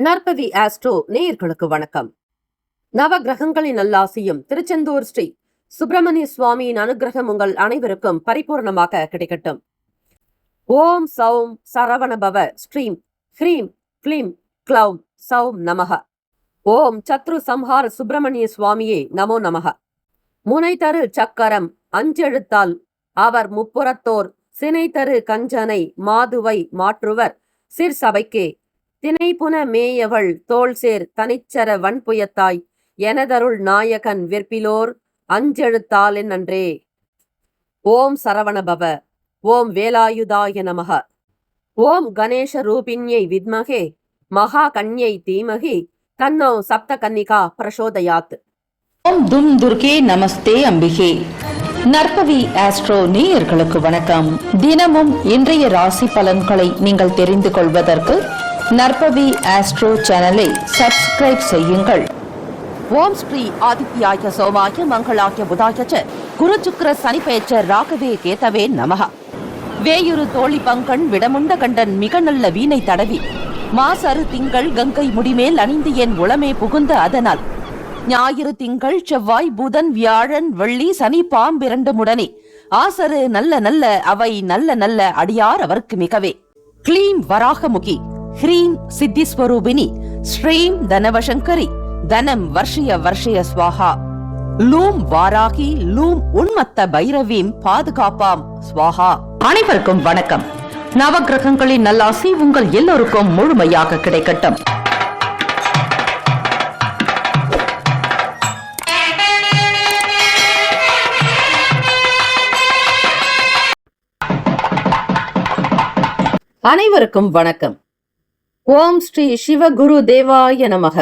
நற்பவி astro நேயர்களுக்கு வணக்கம். நவ கிரகங்களின் நல்லாசியும் திருச்செந்தூர் ஸ்ரீ சுப்பிரமணிய சுவாமியின் அனுகிரகம் உங்கள் அனைவருக்கும் பரிபூர்ணமாக கிடைக்கட்டும். ஓம் சௌம் சரவணபவ ஸ்ரீம் ஹ்ரீம் க்ளீம் க்ளௌம் சௌம் நமக. ஓம் சத்ரு சம்ஹார சுப்பிரமணிய சுவாமியே நமோ நமக. முனை தரு சக்கரம் அஞ்செழுத்தால் அவர் முப்புறத்தோர் சினை தரு கஞ்சனை மாதுவை மாற்றுவர் சிற்சபைக்கே தினைப்புன மேயவள் தோள்சேர் தனிச்சர வன்புயத்தாய் எனதருள் நாயகன் விற்பிலோர் அஞ்செழுத்தால் நன்றே. ஓம் சரவணபவ. ஓம் வேலாயுதாய நமக. ஓம் கணேச ரூபிண்யை வித்மகே மகா கன்யை தீமகி தன்னோ சப்த கன்னிகா பிரசோதயாத். ஓம் தும் துர்கே நமஸ்தே அம்பிகே. நற்பவி ஆஸ்ட்ரோ நேயர்களுக்கு வணக்கம். தினமும் இன்றைய ராசி பலன்களை நீங்கள் தெரிந்து கொள்வதற்கு நற்பவி ஆஸ்ட்ரோ சேனலை சப்ஸ்கிரைப் செய்யுங்கள். ஓம் ஸ்ரீ ஆதித்யாய சோமாய மங்களாய புதாய குரு சுக்கிர சனி பெயர்ச்ச ராகவே கேதவே நமக. வேயுரு தோழி பங்கன் விடமுண்ட கண்டன் மிக நல்ல வீணை தடவி மாசரு திங்கள் கங்கை முடிமேல் அணிந்து என் உளமே புகுந்த அதனால் ஞாயிறு திங்கள் செவ்வாய் புதன் வியாழன் வெள்ளி சனி பாம்பிரண்டு முடனே ஆசரு நல்ல நல்ல அவை நல்ல நல்ல அடியார் அவருக்கு மிகவே. க்ளீம் வராகமுகி ஹ்ரீம் சித்திஸ்வரூபிணி ஸ்ரீம் தனவசங்கரி தனம் வர்ஷய வர்ஷய ஸ்வாஹா. லூம் வாராகி லூம் உன்மத்த பைரவீம் பாதுகாப்பாம் ஸ்வாஹா. அனைவருக்கும் வணக்கம். நவகிரகங்களின் நல்லாசி உங்கள் எல்லோருக்கும் முழுமையாக கிடைக்கட்டும். அனைவருக்கும் வணக்கம். ஓம் ஸ்ரீ சிவகுரு தேவாய நமக.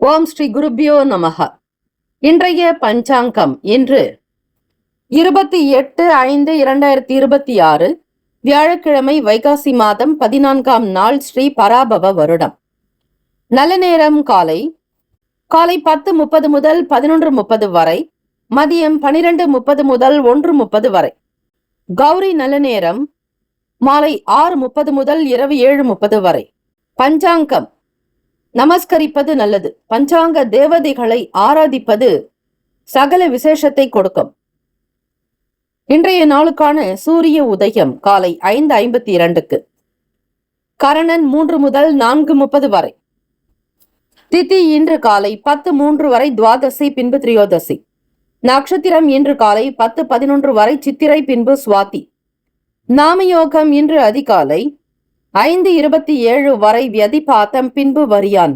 ஓம் ஸ்ரீ குருபியோ நமக. இன்றைய பஞ்சாங்கம் இன்று 28/5/2026 வியாழக்கிழமை வைகாசி மாதம் 14ஆம் நாள் ஸ்ரீ பராபவ வருடம். நல்ல நேரம் காலை 10:30 முதல் 11:30 வரை, மதியம் 12:30 முதல் 1:30 வரை. கௌரி நல்ல நேரம் மாலை 6:30 முதல் இரவு 7:30 வரை. பஞ்சாங்கம் நமஸ்கரிப்பது நல்லது. பஞ்சாங்க தேவதைகளை ஆராதிப்பது சகல விசேஷத்தை கொடுக்கும். இன்றைய நாளுக்கான சூரிய உதயம் காலை 5:52க்கு. கரணன் 3 முதல் 4:30 வரை. திதி இன்று காலை 10:03 வரை துவாதசி பின்பு திரியோதசி. நட்சத்திரம் இன்று காலை 10:11 வரை சித்திரை பின்பு சுவாதி. நாமயோகம் இன்று அதிகாலை 5:27 வரை வியதிபாதம் பின்பு வரியான்.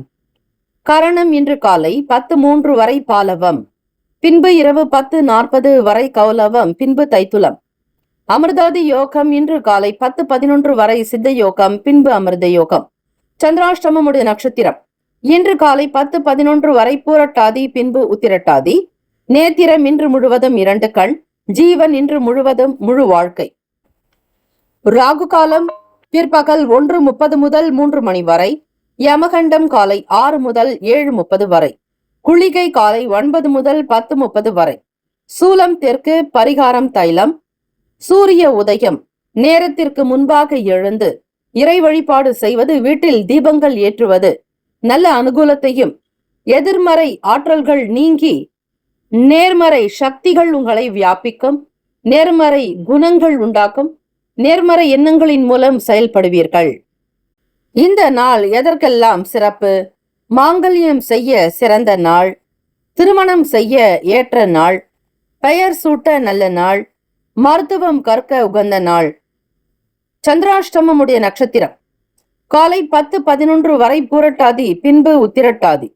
கரணம் இன்று காலை 10:03 வரை பாலவம் பின்பு இரவு 10:40 வரை கௌலவம் பின்பு தைத்துலம். அமிர்தாதி யோகம் இன்று காலை 10:11 வரை சித்த யோகம் பின்பு அமிர்த யோகம். சந்திராஷ்டமமுடைய நட்சத்திரம் இன்று காலை 10:11 வரை பூரட்டாதி பின்பு உத்திரட்டாதி. நேத்திரம் இன்று முழுவதும் 2 கண். ஜீவன் இன்று முழுவதும் முழு வாழ்க்கை. ராகு காலம் பிற்பகல் 1:30 முதல் 3 மணி வரை. யமகண்டம் காலை 6 முதல் 7:30 வரை. குளிகை காலை 9 முதல் 10:30 வரை. சூலம் தெற்கு, பரிகாரம் தைலம். சூரிய உதயம் நேரத்திற்கு முன்பாக எழுந்து இறை வழிபாடு செய்வது, வீட்டில் தீபங்கள் ஏற்றுவது நல்ல அனுகூலத்தையும் எதிர்மறை ஆற்றல்கள் நீங்கி நேர்மறை சக்திகள் உங்களை வியாபிக்கும், நேர்மறை குணங்கள் உண்டாக்கும், நேர்மறை எண்ணங்களின் மூலம் செயல்படுவீர்கள். இந்த நாள் எதற்கெல்லாம் சிறப்பு? மாங்கல்யம் செய்ய சிறந்த நாள், திருமணம் செய்ய ஏற்ற நாள், பெயர் சூட்ட நல்ல நாள், மருத்துவம் கற்க உகந்த நாள். சந்திராஷ்டமமுடைய நட்சத்திரம் காலை 10:11 வரை பூரட்டாதி பின்பு உத்திரட்டாதி.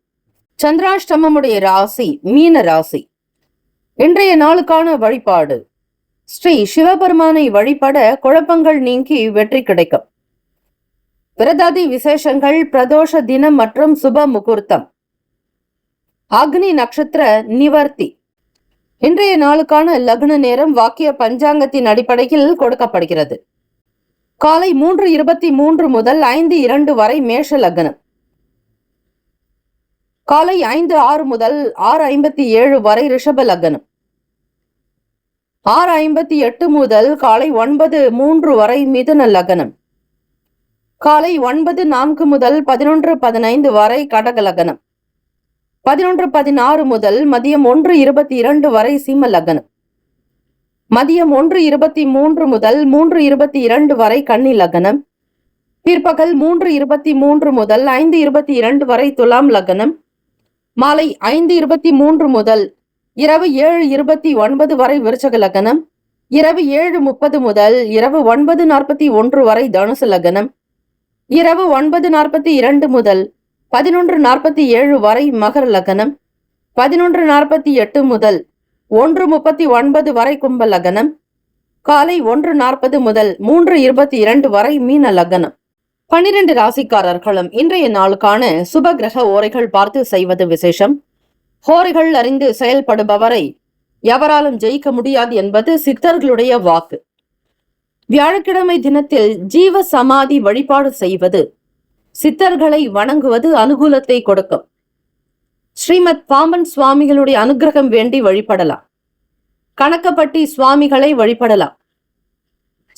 சந்திராஷ்டமமுடைய ராசி மீன ராசி. இன்றைய நாளுக்கான வழிபாடு ஸ்ரீ சிவபெருமானை வழிபட குழப்பங்கள் நீங்கி வெற்றி கிடைக்கும். பிரதாதி விசேஷங்கள் பிரதோஷ தினம் மற்றும் சுப முகூர்த்தம். அக்னி நட்சத்திர நிவர்த்தி. இன்றைய நாளுக்கான லக்ன நேரம் வாக்கிய பஞ்சாங்கத்தின் அடிப்படையில் கொடுக்கப்படுகிறது. காலை 3:23 முதல் 5:02 வரை மேஷ லக்னம். காலை 5:06 முதல் 6:57 வரை ரிஷப லக்னம். 6:58 முதல் காலை 9:03 வரை மிதுன லக்னம். காலை 9:04 முதல் 11:15 வரை கடக லக்னம். 11:16 முதல் மதியம் 1:22 வரை சிம்ம லக்னம். மதியம் 1:23 முதல் 3:22 வரை கன்னி லக்னம். பிற்பகல் 3:23 முதல் 5:22 வரை துலாம் லக்னம். மாலை 5:23 முதல் இரவு 7:29 வரை விருச்சக லக்னம். இரவு 7:30 முதல் இரவு 9:41 வரை தனுசு லக்னம். இரவு 9:42 முதல் 11:47 வரை மகர லக்னம். 11:48 முதல் 1:39 வரை கும்ப லக்னம். காலை 1:40 முதல் 3:22 வரை மீன லக்னம். 12 ராசிக்காரர்களும் இன்றைய நாளுக்கான சுப கிரக ஓரைகள் பார்த்து செய்வது விசேஷம். ஹோரைகள் அறிந்து செயல்படுபவரை எவராலும் ஜெயிக்க முடியாது என்பது சித்தர்களுடைய வாக்கு. வியாழக்கிழமை தினத்தில் ஜீவ சமாதி வழிபாடு செய்வது, சித்தர்களை வணங்குவது அனுகூலத்தை கொடுக்கும். ஸ்ரீமத் பாம்பன் சுவாமிகளுடைய அனுகிரகம் வேண்டி வழிபடலாம். கணக்கப்பட்டி சுவாமிகளை வழிபடலாம்.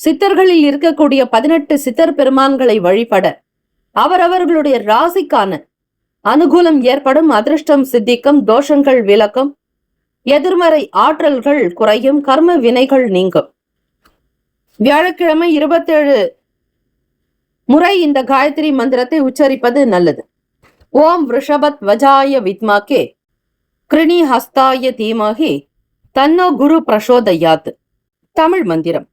சித்தர்களில் இருக்கக்கூடிய 18 சித்தர் பெருமான்களை வழிபட அவரவர்களுடைய ராசிக்கான அனுகூலம் ஏற்படும், அதிர்ஷ்டம் சித்திக்கும், தோஷங்கள் விலக்கும், எதிர்மறை ஆற்றல்கள் குறையும், கர்ம வினைகள் நீங்கும். வியாழக்கிழமை 27 முறை இந்த காயத்ரி மந்திரத்தை உச்சரிப்பது நல்லது. ஓம் ரிஷபத் வஜாய வித்மாகே கிருணி ஹஸ்தாய தீமகி தன்னோ குரு பிரசோதயாத். தமிழ் மந்திரம்.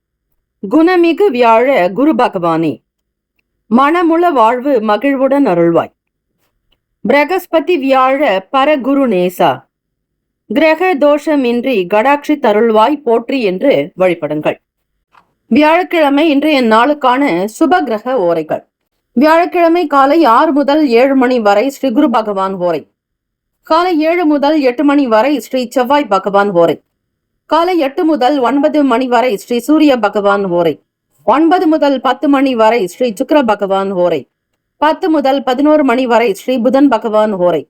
குணமிகு வியாழ குரு பகவானே, மனமுள வாழ்வு மகிழ்வுடன் அருள்வாய். பிரகஸ்பதி வியாழ பரகுரு நேசா, கிரக தோஷமின்றி கடாட்சி தருள்வாய் போற்றி என்று வழிபடுங்கள். வியாழக்கிழமை இன்றைய நாளுக்கான சுப கிரக ஓரைகள். வியாழக்கிழமை காலை 6 முதல் 7 மணி வரை ஸ்ரீ குரு பகவான் ஓரை. காலை 7 முதல் 8 மணி வரை ஸ்ரீ செவ்வாய் பகவான் ஓரை. காலை 8 முதல் 9 மணி வரை ஸ்ரீ சூரிய பகவான் ஓரை. 9 முதல் 10 மணி வரை ஸ்ரீ சுக்கிர பகவான் ஓரை. 10 முதல் 11 மணி வரை ஸ்ரீ புதன் பகவான் ஓரை.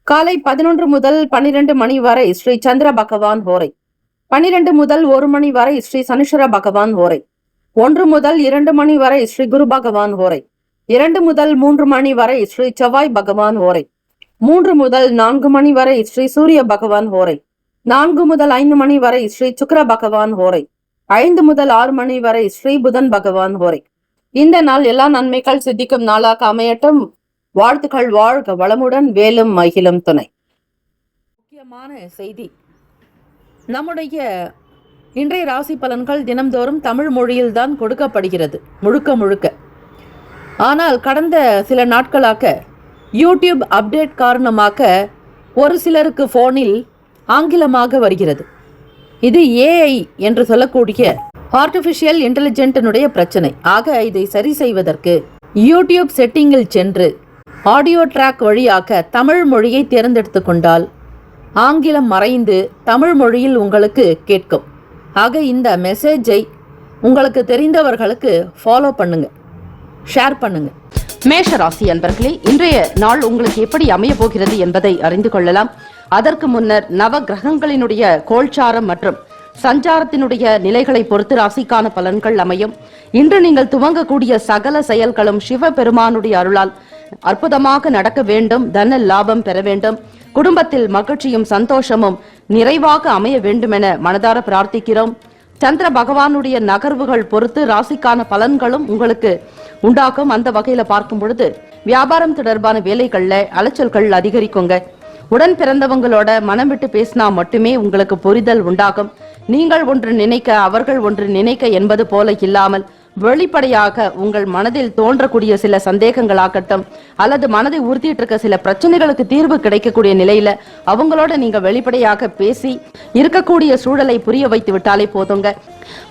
காலை 11 முதல் 12 மணி வரை ஸ்ரீ சந்திர பகவான் ஓரை. 12 முதல் 1 மணி வரை ஸ்ரீ சனீஸ்வர பகவான் ஓரை. 1 முதல் 2 மணி வரை ஸ்ரீ குரு பகவான் ஓரை. 2 முதல் 3 மணி வரை ஸ்ரீ செவ்வாய் பகவான் ஓரை. 3 முதல் 4 மணி வரை ஸ்ரீ சூரிய பகவான் ஓரை. 4 முதல் 5 மணி வரை ஸ்ரீ சுக்கிர பகவான் ஓரை. 5 முதல் 6 மணி வரை ஸ்ரீ புதன் பகவான் ஓரை. இந்த நாள் எல்லா நன்மைகள் சித்திக்கும் நாளாக அமையட்டும். வாழ்த்துக்கள். வாழ்க வளமுடன். வேலும் மகிழும் துணை. முக்கியமான செய்தி. நம்முடைய இன்றைய ராசி பலன்கள் தினம்தோறும் தமிழ் மொழியில்தான் கொடுக்கப்படுகிறது, முழுக்க முழுக்க. ஆனால் கடந்த சில நாட்களாக யூடியூப் அப்டேட் காரணமாக ஒரு சிலருக்கு போனில் ஆங்கிலமாக வருகிறது. இது ஏஐ என்று சொல்லக்கூடிய ஆர்டிஃபிஷியல் இன்டெலிஜென்டினுடைய பிரச்சனை. ஆக இதை சரி செய்வதற்கு யூடியூப் செட்டிங்கில் சென்று ஆடியோ ட்ராக் வழியாக தமிழ் மொழியை தேர்ந்தெடுத்து கொண்டால் ஆங்கிலம் மறைந்து தமிழ் மொழியில் உங்களுக்கு கேட்கும். ஆக இந்த மெசேஜை உங்களுக்கு தெரிந்தவர்களுக்கு ஃபாலோ பண்ணுங்க, ஷேர் பண்ணுங்க. மேஷ ராசி அன்பர்களே, இன்றைய நாள் உங்களுக்கு எப்படி அமைய போகிறது என்பதை அறிந்து கொள்ளலாம். அதற்கு முன்னர் நவ கிரகங்களினுடைய கோல்சாரம் மற்றும் சஞ்சாரத்தினுடைய நிலைகளை பொறுத்து ராசிக்கான பலன்கள் அமையும். இன்று நீங்கள் துவங்கக்கூடிய சகல செயல்களும் சிவபெருமானுடைய அருளால் அற்புதமாக நடக்க வேண்டும். தன லாபம் பெற வேண்டும். குடும்பத்தில் மகிழ்ச்சியும் சந்தோஷமும் நிறைவாக அமைய வேண்டும் என மனதார பிரார்த்திக்கிறோம். சந்திர பகவானுடைய நகர்வுகள் பொறுத்து ராசிக்கான பலன்களும் உங்களுக்கு உண்டாகும். அந்த வகையில பார்க்கும் பொழுது வியாபாரம் தொடர்பான வேலைகள்ல அலைச்சல்கள் அதிகரிக்குங்க. உடன் பிறந்தவங்களோட மனம் விட்டு பேசினா மட்டுமே உங்களுக்கு புரிதல் உண்டாகும். நீங்கள் ஒன்று நினைக்க அவர்கள் ஒன்று நினைக்க என்பது போல இல்லாமல் வெளிப்படையாக உங்கள் மனதில் தோன்றக்கூடிய சில சந்தேகங்களாகட்டும் அல்லது மனதை உறுத்திட்டு இருக்க சில பிரச்சனைகளுக்கு தீர்வு கிடைக்கக்கூடிய நிலையில அவங்களோட நீங்க வெளிப்படையாக பேசி இருக்கக்கூடிய சூழலை புரிய வைத்து விட்டாலே போதுங்க.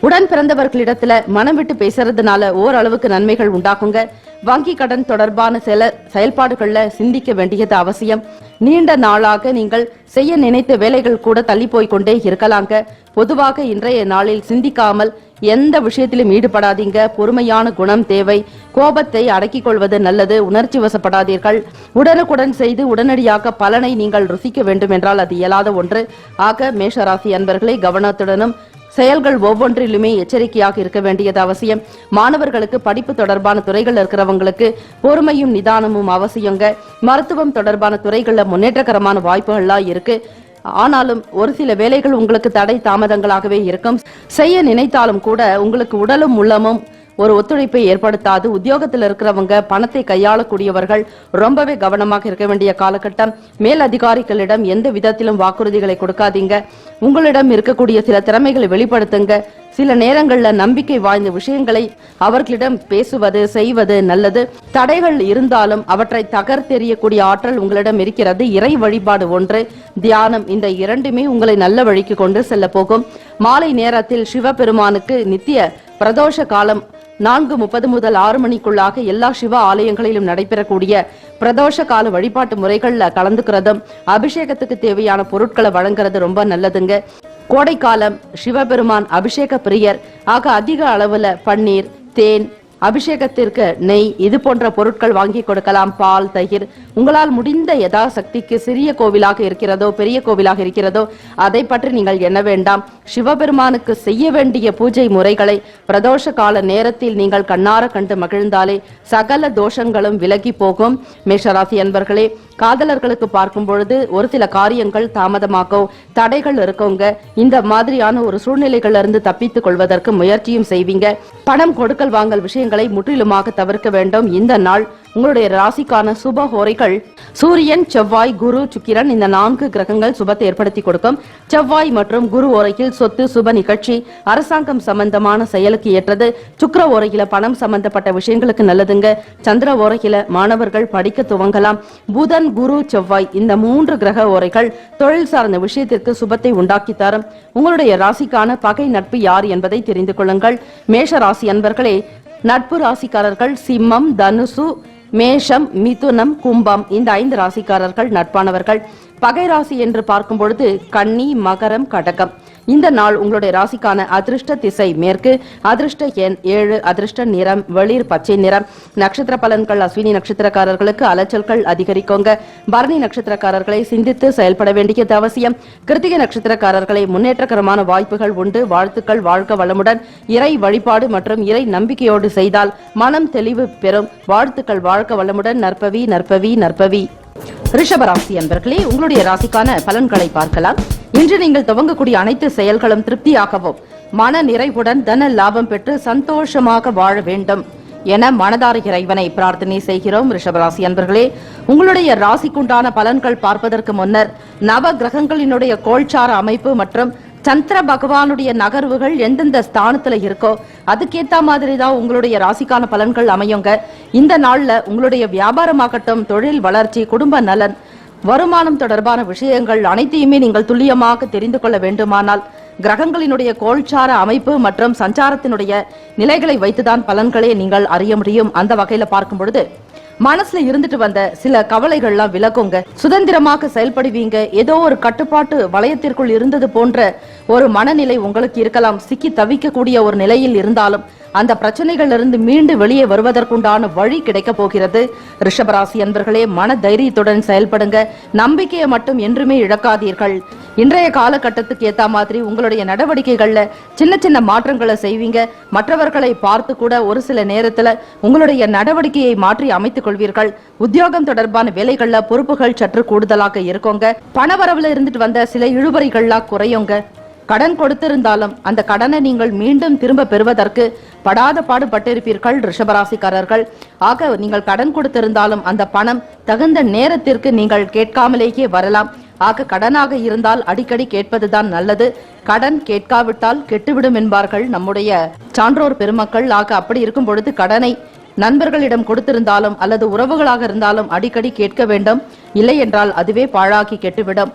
உடன் பிறந்தவர்களிடத்துல மனம் விட்டு பேசுறதுனால ஓரளவுக்கு நன்மைகள் உண்டாக்குங்க. வங்கி கடன் தொடர்பான சில செயல்பாடுகள்ல சிந்திக்க வேண்டியது அவசியம். நீண்ட நாளாக நீங்கள் செய்ய நினைத்த வேலைகள் கூட தள்ளி போய் கொண்டே இருக்கலாங்க. பொதுவாக இன்றைய நாளில் சிந்திக்காமல் எந்த விஷயத்திலும் ஈடுபடாதீங்க. பொறுமையான குணம் தேவை. கோபத்தை அடக்கிக் கொள்வது நல்லது. உணர்ச்சி வசப்படாதீர்கள். உடனுக்குடன் செய்து உடனடியாக பலனை நீங்கள் ருசிக்க வேண்டும் என்றால் அது இயலாத ஒன்று. ஆக மேஷராசி அன்பர்களை கவனத்துடனும் செயல்கள் ஒவ்வொன்றிலுமே எச்சரிக்கையாக இருக்க வேண்டியது அவசியம். மாணவர்களுக்கு படிப்பு தொடர்பான துறைகள் இருக்கிறவங்களுக்கு பொறுமையும் நிதானமும் அவசியங்க. மருத்துவம் தொடர்பான துறைகள்ல முன்னேற்றகரமான வாய்ப்புகள்லாம் இருக்கு. ஆனாலும் ஒரு சில வேலைகள் உங்களுக்கு தடை தாமதங்களாகவே இருக்கும். செய்ய நினைத்தாலும் கூட உங்களுக்கு உடலும் உள்ளமும் ஒரு ஒத்துழைப்பை ஏற்படுத்தாது. உத்தியோகத்தில் இருக்கிறவங்க பணத்தை கையாளக்கூடியவர்கள் ரொம்பவே கவனமாக இருக்க வேண்டிய காலகட்டம். மேல் அதிகாரிகளிடம் எந்த விதத்திலும் வாக்குறுதிகளை கொடுக்காதீங்க. உங்களிடம் இருக்கக்கூடிய சில திறமைகளை வெளிப்படுத்துங்க. சில நேரங்கள்ல நம்பிக்கை வாய்ந்த விஷயங்களை அவர்களிடம் பேசுவது செய்வது நல்லது. தடைகள் இருந்தாலும் அவற்றை தகர்த்தெறியக்கூடிய ஆற்றல் உங்களிடம் இருக்கிறது. இறை வழிபாடு ஒன்று, தியானம், இந்த இரண்டுமே உங்களை நல்ல வழிக்கு கொண்டு செல்ல போகும். மாலை நேரத்தில் சிவபெருமானுக்கு நித்திய பிரதோஷ காலம் 4:30 முதல் 6 மணிக்குள்ளாக எல்லா சிவ ஆலயங்களிலும் நடைபெறக்கூடிய பிரதோஷ கால வழிபாட்டு முறைகள்ல கலந்துக்கிறதும் அபிஷேகத்துக்கு தேவையான பொருட்களை வழங்குறது ரொம்ப நல்லதுங்க. கோடைக்காலம், சிவபெருமான் அபிஷேக பிரியர் ஆக அதிக அளவுல பன்னீர், தேன், அபிஷேகத்திற்கு நெய் இது போன்ற பொருட்கள் வாங்கி கொடுக்கலாம். பால், தயிர், உங்களால் முடிந்த யதாசக்திக்கு சிறிய கோவிலாக இருக்கிறதோ பெரிய கோவிலாக இருக்கிறதோ அதை பற்றி நீங்கள் எண்ண வேண்டாம். சிவபெருமானுக்கு செய்ய வேண்டிய பூஜை முறைகளை பிரதோஷ கால நேரத்தில் நீங்கள் கண்ணார கண்டு மகிழ்ந்தாலே சகல தோஷங்களும் விலகி போகும். மேஷராசி அன்பர்களே, காதலர்களுக்கு பார்க்கும் பொழுது ஒரு சில காரியங்கள் தாமதமாகும், தடைகள் இருக்குங்க. இந்த மாதிரியான ஒரு சூழ்நிலைகள்ல இருந்து தப்பித்துக் கொள்வதற்கு முயற்சியும் செய்வீங்க. பணம் கொடுக்கல் வாங்கல் விஷயங்களை முற்றிலுமாக தவிர்க்க வேண்டும். இந்த நாள் உங்களுடைய ராசிக்கான சுப ஹோரைகள் சூரியன், செவ்வாய், குரு, சுக்கிரன் இந்த 4 கிரகங்கள் சுபத்தை ஏற்படுத்தி கொடுக்கும். செவ்வாய் மற்றும் குரு ஓரையில் சொத்து, சுப நிகழ்ச்சி, அரசாங்கம் சம்பந்தமான செயலுக்கு ஏற்றது. சுக்கிர ஓரையில பணம் சம்பந்தப்பட்ட விஷயங்களுக்கு நல்லதுங்க. சந்திர ஓரையில மாணவர்கள் படிக்க துவங்கலாம். புதன், குரு, செவ்வாய் இந்த 3 கிரக ஓரைகள் தொழில் சார்ந்த விஷயத்திற்கு சுபத்தை உண்டாக்கி தரும். உங்களுடைய ராசிக்கான பகை நட்பு யார் என்பதை தெரிந்து கொள்ளுங்கள். மேஷ ராசி அன்பர்களே, நட்பு ராசிக்காரர்கள் சிம்மம், தனுசு, மேஷம், மிதுனம், கும்பம் இந்த 5 ராசிக்காரர்கள் நட்பானவர்கள். பகை ராசி என்று பார்க்கும் பொழுது கன்னி, மகரம், கடகம். இந்த நாள் உங்களுடைய ராசிக்கான அதிர்ஷ்ட திசை மேற்கு, அதிர்ஷ்ட எண் 7, அதிர்ஷ்ட நிறம் வெளிர் பச்சை நிறம். நட்சத்திர பலன்கள் அஸ்வினி நட்சத்திரக்காரர்களுக்கு அலைச்சல்கள் அதிகரிக்குங்க. பரணி நட்சத்திரக்காரர்களை சிந்தித்து செயல்பட வேண்டியது அவசியம். கிருத்திகை நட்சத்திரக்காரர்களை முன்னேற்றகரமான வாய்ப்புகள் உண்டு. வாழ்த்துக்கள், வாழ்க வளமுடன். இறை வழிபாடு மற்றும் இறை நம்பிக்கையோடு செய்தால் மனம் தெளிவு பெறும். வாழ்த்துக்கள், வாழ்க வளமுடன். நற்பவி நற்பவி நற்பவி. ரிஷபராசி அன்பர்களே, உங்களுடைய ராசிக்கான பலன்களை பார்க்கலாம். இன்று நீங்கள் துவங்கக்கூடிய அனைத்து செயல்களும் திருப்தியாகவும் மன நிறைவுடன் தன லாபம் பெற்று சந்தோஷமாக வாழ வேண்டும் என மனதார இறைவனை பிரார்த்தனை செய்கிறோம். ரிஷபராசி அன்பர்களே, உங்களுடைய ராசிக்குண்டான பலன்கள் பார்ப்பதற்கு முன்னர் நவ கிரகங்களினுடைய கோள்சார அமைப்பு மற்றும் சந்திர பகவானுடைய நகர்வுகள் எந்தெந்த ஸ்தானத்துல இருக்கோ அதுக்கேத்த மாதிரி தான் உங்களுடைய ராசிக்கான பலன்கள் அமையுங்க. இந்த நாள்ல உங்களுடைய வியாபாரமாகட்டும், தொழில் வளர்ச்சி, குடும்ப நலன், வருமானம் தொடர்பான விஷயங்கள் அனைத்தையுமே நீங்கள் துல்லியமாக தெரிந்து கொள்ள வேண்டுமானால் கிரகங்களினுடைய கோள்சார அமைப்பு மற்றும் சஞ்சாரத்தினுடைய நிலைகளை வைத்துதான் பலன்களை நீங்கள் அறிய முடியும். அந்த வகையில பார்க்கும் பொழுது மனசுல இருந்துட்டு வந்த சில கவலைகள்லாம் விலகுங்க. சுதந்திரமாக செயல்படுவீங்க. ஏதோ ஒரு கட்டுப்பாட்டு வளையத்திற்குள் இருந்தது போன்ற ஒரு மனநிலை உங்களுக்கு இருக்கலாம். சிக்கி தவிக்கக்கூடிய ஒரு நிலையில் இருந்தாலும் அந்த பிரச்சனைகள்ல இருந்து மீண்டு வெளியே வருவதற்குண்டான வழி கிடைக்க போகிறது. ரிஷபராசி அன்பர்களே, மன தைரியத்துடன் செயல்படுங்க. நம்பிக்கையை மட்டும் என்றுமே இழக்காதீர்கள். இன்றைய காலகட்டத்துக்கு ஏத்த மாதிரி உங்களுடைய நடவடிக்கைகள்ல சின்ன சின்ன மாற்றங்களை செய்வீங்க. மற்றவர்களை பார்த்து கூட ஒரு சில நேரத்துல உங்களுடைய நடவடிக்கையை மாற்றி அமைத்துக் கொள்வீர்கள். உத்தியோகம் தொடர்பான வேலைகள்ல பொறுப்புகள் சற்று கூடுதலாக இருக்குங்க. பணவரவுல இருந்துட்டு வந்த சில இழுபறிகள்லாம் குறையுங்க. கடன் கொடுத்திருந்தாலும் அந்த கடனை நீங்கள் மீண்டும் திரும்ப பெறுவதற்கு படாத பாடுபட்டிருப்பீர்கள் ரிஷபராசிக்காரர்கள். ஆக நீங்கள் கடன் கொடுத்திருந்தாலும் அந்த பணம் தகுந்த நேரத்திற்கு நீங்கள் கேட்காமலேயே வரலாம். ஆக கடனாக இருந்தால் அடிக்கடி கேட்பதுதான் நல்லது. கடன் கேட்காவிட்டால் கெட்டுவிடும் என்பார்கள் நம்முடைய சான்றோர் பெருமக்கள். ஆக அப்படி இருக்கும் பொழுது கடனை நண்பர்களிடம் கொடுத்திருந்தாலும் அல்லது உறவுகளாக இருந்தாலும் அடிக்கடி கேட்க வேண்டும். இல்லை என்றால் அதுவே பாழாக்கி கெட்டுவிடும்.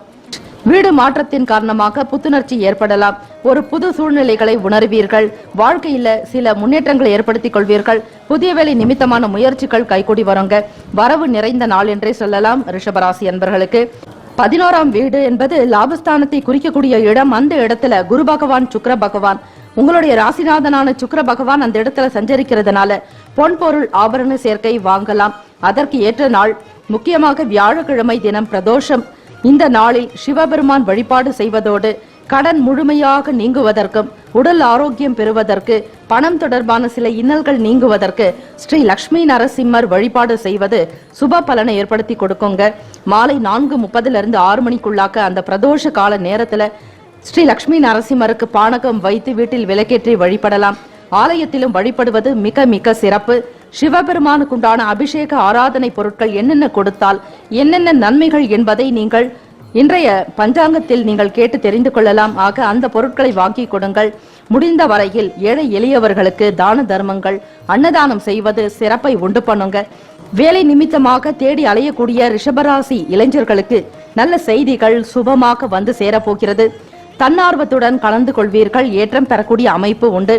வீடு மாற்றத்தின் காரணமாக புத்துணர்ச்சி ஏற்படலாம். ஒரு புது சூழ்நிலைகளை உணர்வீர்கள். வாழ்க்கையில சில முன்னேற்றங்களை ஏற்படுத்திக் கொள்வீர்கள். புதிய வேலை நிமித்தமான முயற்சிகள் கைகூடி வருங்க. வரவு நிறைந்த நாள் என்றே சொல்லலாம் ரிஷபராசி அன்பர்களுக்கு. 11ஆம் வீடு என்பது லாபஸ்தானத்தை குறிக்கக்கூடிய இடம். அந்த இடத்துல குரு பகவான், சுக்கிர பகவான், உங்களுடைய ராசிநாதனான சுக்கிர பகவான் அந்த இடத்துல சஞ்சரிக்கிறதுனால பொன் பொருள் ஆபரண சேர்க்கை வாங்கலாம். அதற்கு ஏற்ற நாள் முக்கியமாக வியாழக்கிழமை தினம் பிரதோஷம். இந்த நாளில் சிவபெருமான் வழிபாடு செய்வதோடு கடன் முழுமையாக நீங்குவதற்கும் உடல் ஆரோக்கியம் பெறுவதற்கு பணம் தொடர்பான சில இன்னல்கள் நீங்குவதற்கு ஸ்ரீ லட்சுமி நரசிம்மர் வழிபாடு செய்வது சுப பலனை ஏற்படுத்தி கொடுக்குங்க. மாலை 4:30 6 மணிக்குள்ளாக்க அந்த பிரதோஷ கால நேரத்துல ஸ்ரீ லட்சுமி நரசிம்மருக்கு பானகம் வைத்து வீட்டில் விளக்கேற்றி வழிபடலாம். ஆலயத்திலும் வழிபடுவது மிக மிக சிறப்பு. சிவபெருமானுக்குண்டான அபிஷேக ஆராதனை பொருட்கள் என்னென்ன கொடுத்தால் என்னென்ன நன்மைகள் என்பதை நீங்கள் இன்றைய பஞ்சாங்கத்தில் நீங்கள் கேட்டு தெரிந்து கொள்ளலாம். ஆக அந்த பொருட்களை வாங்கி கொடுங்கள். முடிந்த வரையில் ஏழை எளியவர்களுக்கு தான தர்மங்கள் அன்னதானம் செய்வது சிறப்பை உண்டு பண்ணுங்க. வேலை நிமித்தமாக தேடி அலையக்கூடிய ரிஷபராசி இளைஞர்களுக்கு நல்ல செய்திகள் சுபமாக வந்து சேரப்போகிறது. தன்னார்வத்துடன் கலந்து கொள்வீர்கள். ஏற்றம் பெறக்கூடிய அமைப்பு உண்டு.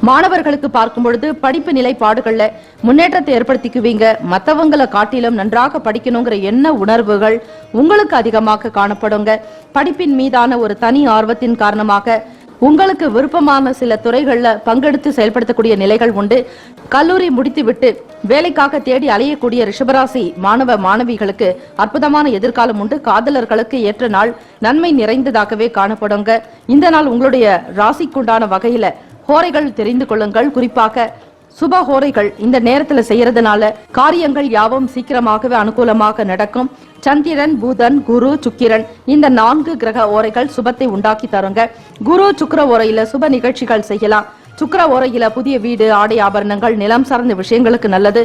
மாணவர்களுக்கு பார்க்கும் பொழுது படிப்பு நிலைப்பாடுகள்ல முன்னேற்றத்தை ஏற்படுத்திக்குவீங்க. மற்றவங்களை காட்டிலும் நன்றாக படிக்கணுங்கிற எண்ண உணர்வுகள் உங்களுக்கு அதிகமாக காணப்படுங்க. படிப்பின் மீதான ஒரு தனி ஆர்வத்தின் காரணமாக உங்களுக்கு விருப்பமான சில துறைகள்ல பங்கெடுத்து செயல்படுத்தக்கூடிய நிலைகள் உண்டு. கல்லூரி முடித்துவிட்டு வேலைக்காக தேடி அலையக்கூடிய ரிஷபராசி மாணவ மாணவிகளுக்கு அற்புதமான எதிர்காலம் உண்டு. காதலர்களுக்கு ஏற்ற நாள் நன்மை நிறைந்ததாகவே காணப்படுங்க. இந்த நாள் உங்களுடைய ராசிக்குண்டான வகையில ஹோரைகள் தெரிந்து கொள்ளுங்கள். குறிப்பாக சுப ஹோரைகள் இந்த நேரத்துல செய்யறதுனால காரியங்கள் யாவும் சீக்கிரமாகவே அனுகூலமாக நடக்கும். சந்திரன், புதன், குரு, சுக்கிரன் இந்த 4 கிரக ஓரைகள் சுபத்தை உண்டாக்கி தருங்க. குரு சுக்கிர ஓரையில சுப நிகழ்ச்சிகள் செய்யலாம். சுக்கிர ஓரையில புதிய வீடு, ஆடை ஆபரணங்கள், நிலம் சார்ந்த விஷயங்களுக்கு நல்லது.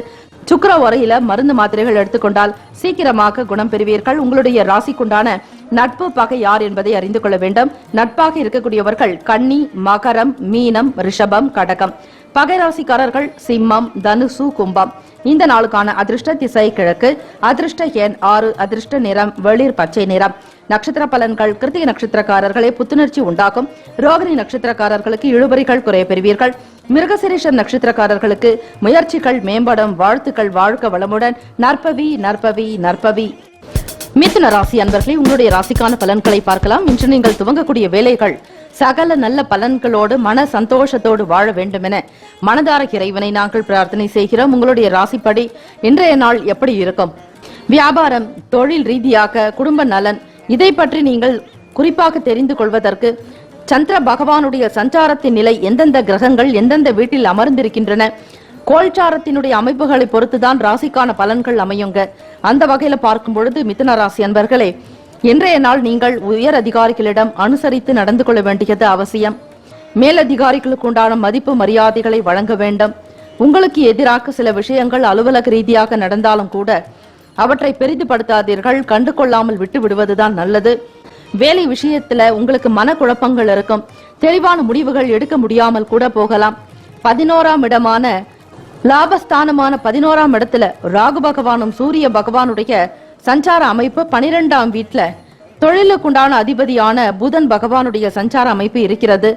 சுக்கிர ஓரையில மருந்து மாத்திரைகள் எடுத்துக்கொண்டால் சீக்கிரமாக குணம் பெறுவீர்கள். உங்களுடைய ராசிக்குண்டான நட்பு பகை யார் என்பதை அறிந்து கொள்ள வேண்டும். நட்பாக இருக்கக்கூடியவர்கள் கன்னி, மகரம், மீனம், ரிஷபம், கடகம். பகை ராசிக்காரர்கள் சிம்மம், தனுசு, கும்பம். இந்த நாளுக்கான அதிர்ஷ்ட திசை கிழக்கு. அதிர்ஷ்ட எண் 6. அதிர்ஷ்ட நிறம் வெளிர் பச்சை நிறம். நட்சத்திர பலன்கள். கிருத்திகை நட்சத்திரக்காரர்களே புத்துணர்ச்சி உண்டாகும். ரோகிணி நட்சத்திரக்காரர்களுக்கு இழுபறிகள் குறைய பெறுவீர்கள். மிருகசிரீஷம் நட்சத்திரக்காரர்களுக்கு முயற்சிகள் மேம்படும். வாழ்த்துக்கள். வாழ்க வளமுடன். நற்பவி நற்பவி நற்பவி. மிதுன ராசி அன்பர்களே, உங்களுடைய ராசிக்கான பலன்களை பார்க்கலாம். இன்று நீங்கள் துவங்கக்கூடிய வேலைகள் சகல நல்ல பலன்களோடு மன சந்தோஷத்தோடு வாழ வேண்டும் என மனதார இறைவனை நாங்கள் பிரார்த்தனை செய்கிறோம். உங்களுடைய ராசிப்படி இன்றைய நாள் எப்படி இருக்கும்? வியாபாரம், தொழில் ரீதியாக, குடும்ப நலன், இதை பற்றி நீங்கள் குறிப்பாக தெரிந்து கொள்வதற்கு சந்திர பகவானுடைய சஞ்சாரத்தின் நிலை, எந்தெந்த கிரகங்கள் எந்தெந்த வீட்டில் அமர்ந்திருக்கின்றன, கோல்சாரத்தினுடைய அமைப்புகளை பொறுத்துதான் ராசிக்கான பலன்கள் அமையுங்க. அந்த வகையில பார்க்கும் பொழுது மிதுன ராசி அன்பர்களே, இன்றைய நாள் நீங்கள் உயர் அதிகாரிகளிடம் அனுசரித்து நடந்து கொள்ள வேண்டியது அவசியம். மேலதிகாரிகளுக்கு உண்டான மதிப்பு மரியாதைகளை வழங்க வேண்டும். உங்களுக்கு எதிராக சில விஷயங்கள் அலுவலக ரீதியாக நடந்தாலும் கூட அவற்றை பெரிதுபடுத்தாதீர்கள். கண்டு கொள்ளாமல் விட்டு விடுவதுதான் நல்லது. வேலை விஷயத்துல உங்களுக்கு மனக்குழப்பங்கள் இருக்கும். தெளிவான முடிவுகள் எடுக்க முடியாமல் கூட போகலாம். 11ஆம் இடமான லாபஸ்தானமான 11ஆம் இடத்துல ராகு பகவானும் சூரிய பகவானுடைய சஞ்சார அமைப்பு 12ஆம் வீட்டுல தொழிலுக்குண்டான அதிபதியான புதன் பகவானுடைய சஞ்சார அமைப்பு இருக்கிறது.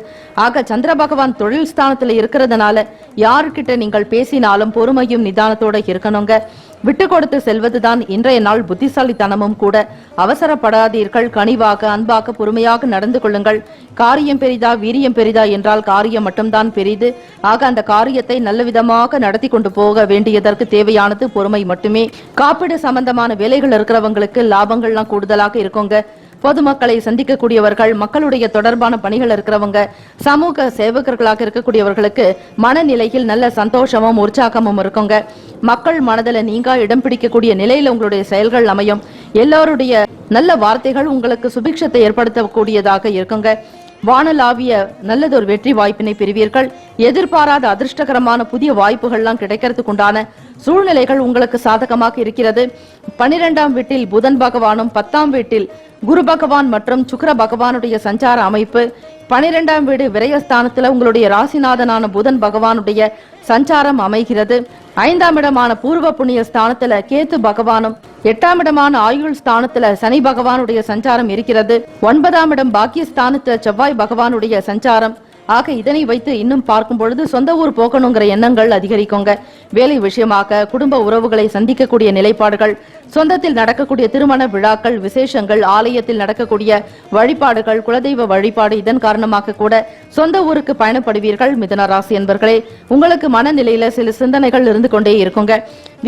ஆக சந்திர பகவான் தொழில் ஸ்தானத்துல இருக்கிறதுனால யாருக்கிட்ட நீங்கள் பேசினாலும் பொறுமையும் நிதானத்தோட இருக்கணுங்க. விட்டு கொடுத்து செல்வதுதான் இன்றைய நாள் புத்திசாலித்தனமும் கூட. அவசரப்படாதீர்கள். கனிவாக, அன்பாக, பொறுமையாக நடந்து கொள்ளுங்கள். காரியம் பெரிதா வீரியம் பெரிதா என்றால் காரியம் மட்டும்தான் பெரிது. ஆக அந்த காரியத்தை நல்ல விதமாக நடத்தி கொண்டு போக வேண்டியதற்கு தேவையானது பொறுமை மட்டுமே. காப்பீடு சம்பந்தமான வேலைகள் இருக்கிறவங்களுக்கு லாபங்கள்லாம் கூடுதலாக இருக்குங்க. பொதுமக்களை சந்திக்கக்கூடியவர்கள், மக்களுடைய தொடர்பான பணிகள் இருக்கிறவங்க, சமூக சேவகர்களாக இருக்கக்கூடியவர்களுக்கு மனநிலையில் நல்ல சந்தோஷமும் உற்சாகமும் இருக்குங்க. மக்கள் மனதில் நீங்கா இடம் பிடிக்கக்கூடிய நிலையில உங்களுடைய செயல்கள் அமையும். எல்லோருடைய நல்ல வார்த்தைகள் உங்களுக்கு சுபிக்ஷத்தை ஏற்படுத்தக்கூடியதாக இருக்குங்க. வானலாவிய நல்லதொரு வெற்றி வாய்ப்பினை பெறுவீர்கள். எதிர்பாராத அதிர்ஷ்டகரமான புதிய வாய்ப்புகள்லாம் கிடைக்கிறதுக்கு உண்டான சூழ்நிலைகள் உங்களுக்கு சாதகமாக இருக்கிறது. 12ஆம் வீட்டில் புதன் பகவானும் 10ஆம் வீட்டில் குரு பகவான் மற்றும் சுக்கிர பகவானுடைய சஞ்சார அமைப்பு. 12ஆம் வீடு விரயஸ்தானத்துல உங்களுடைய ராசிநாதனான புதன் பகவானுடைய சஞ்சாரம் அமைகிறது. 5ஆம் இடமான பூர்வ புண்ணிய ஸ்தானத்துல கேத்து பகவானும், 8ஆம் இடமான ஆயுள் ஸ்தானத்துல சனி பகவானுடைய சஞ்சாரம் இருக்கிறது. 9ஆம் இடம் பாக்கியஸ்தானத்துல செவ்வாய் பகவானுடைய சஞ்சாரம். ஆக இதனை வைத்து இன்னும் பார்க்கும் பொழுது சொந்த ஊர் போகணுங்கிற எண்ணங்கள் அதிகரிக்குங்க. வேலை விஷயமாக குடும்ப உறவுகளை சந்திக்கக்கூடிய நிலைப்பாடுகள், சொந்தத்தில் நடக்கக்கூடிய திருமண விழாக்கள், விசேஷங்கள், ஆலயத்தில் நடக்கக்கூடிய வழிபாடுகள், குலதெய்வ வழிபாடு, இதன் காரணமாக கூட சொந்த ஊருக்கு பயணப்படுவீர்கள். மிதுன ராசி என்பர்களே, உங்களுக்கு மனநிலையில சில சிந்தனைகள் இருந்து கொண்டே இருக்குங்க.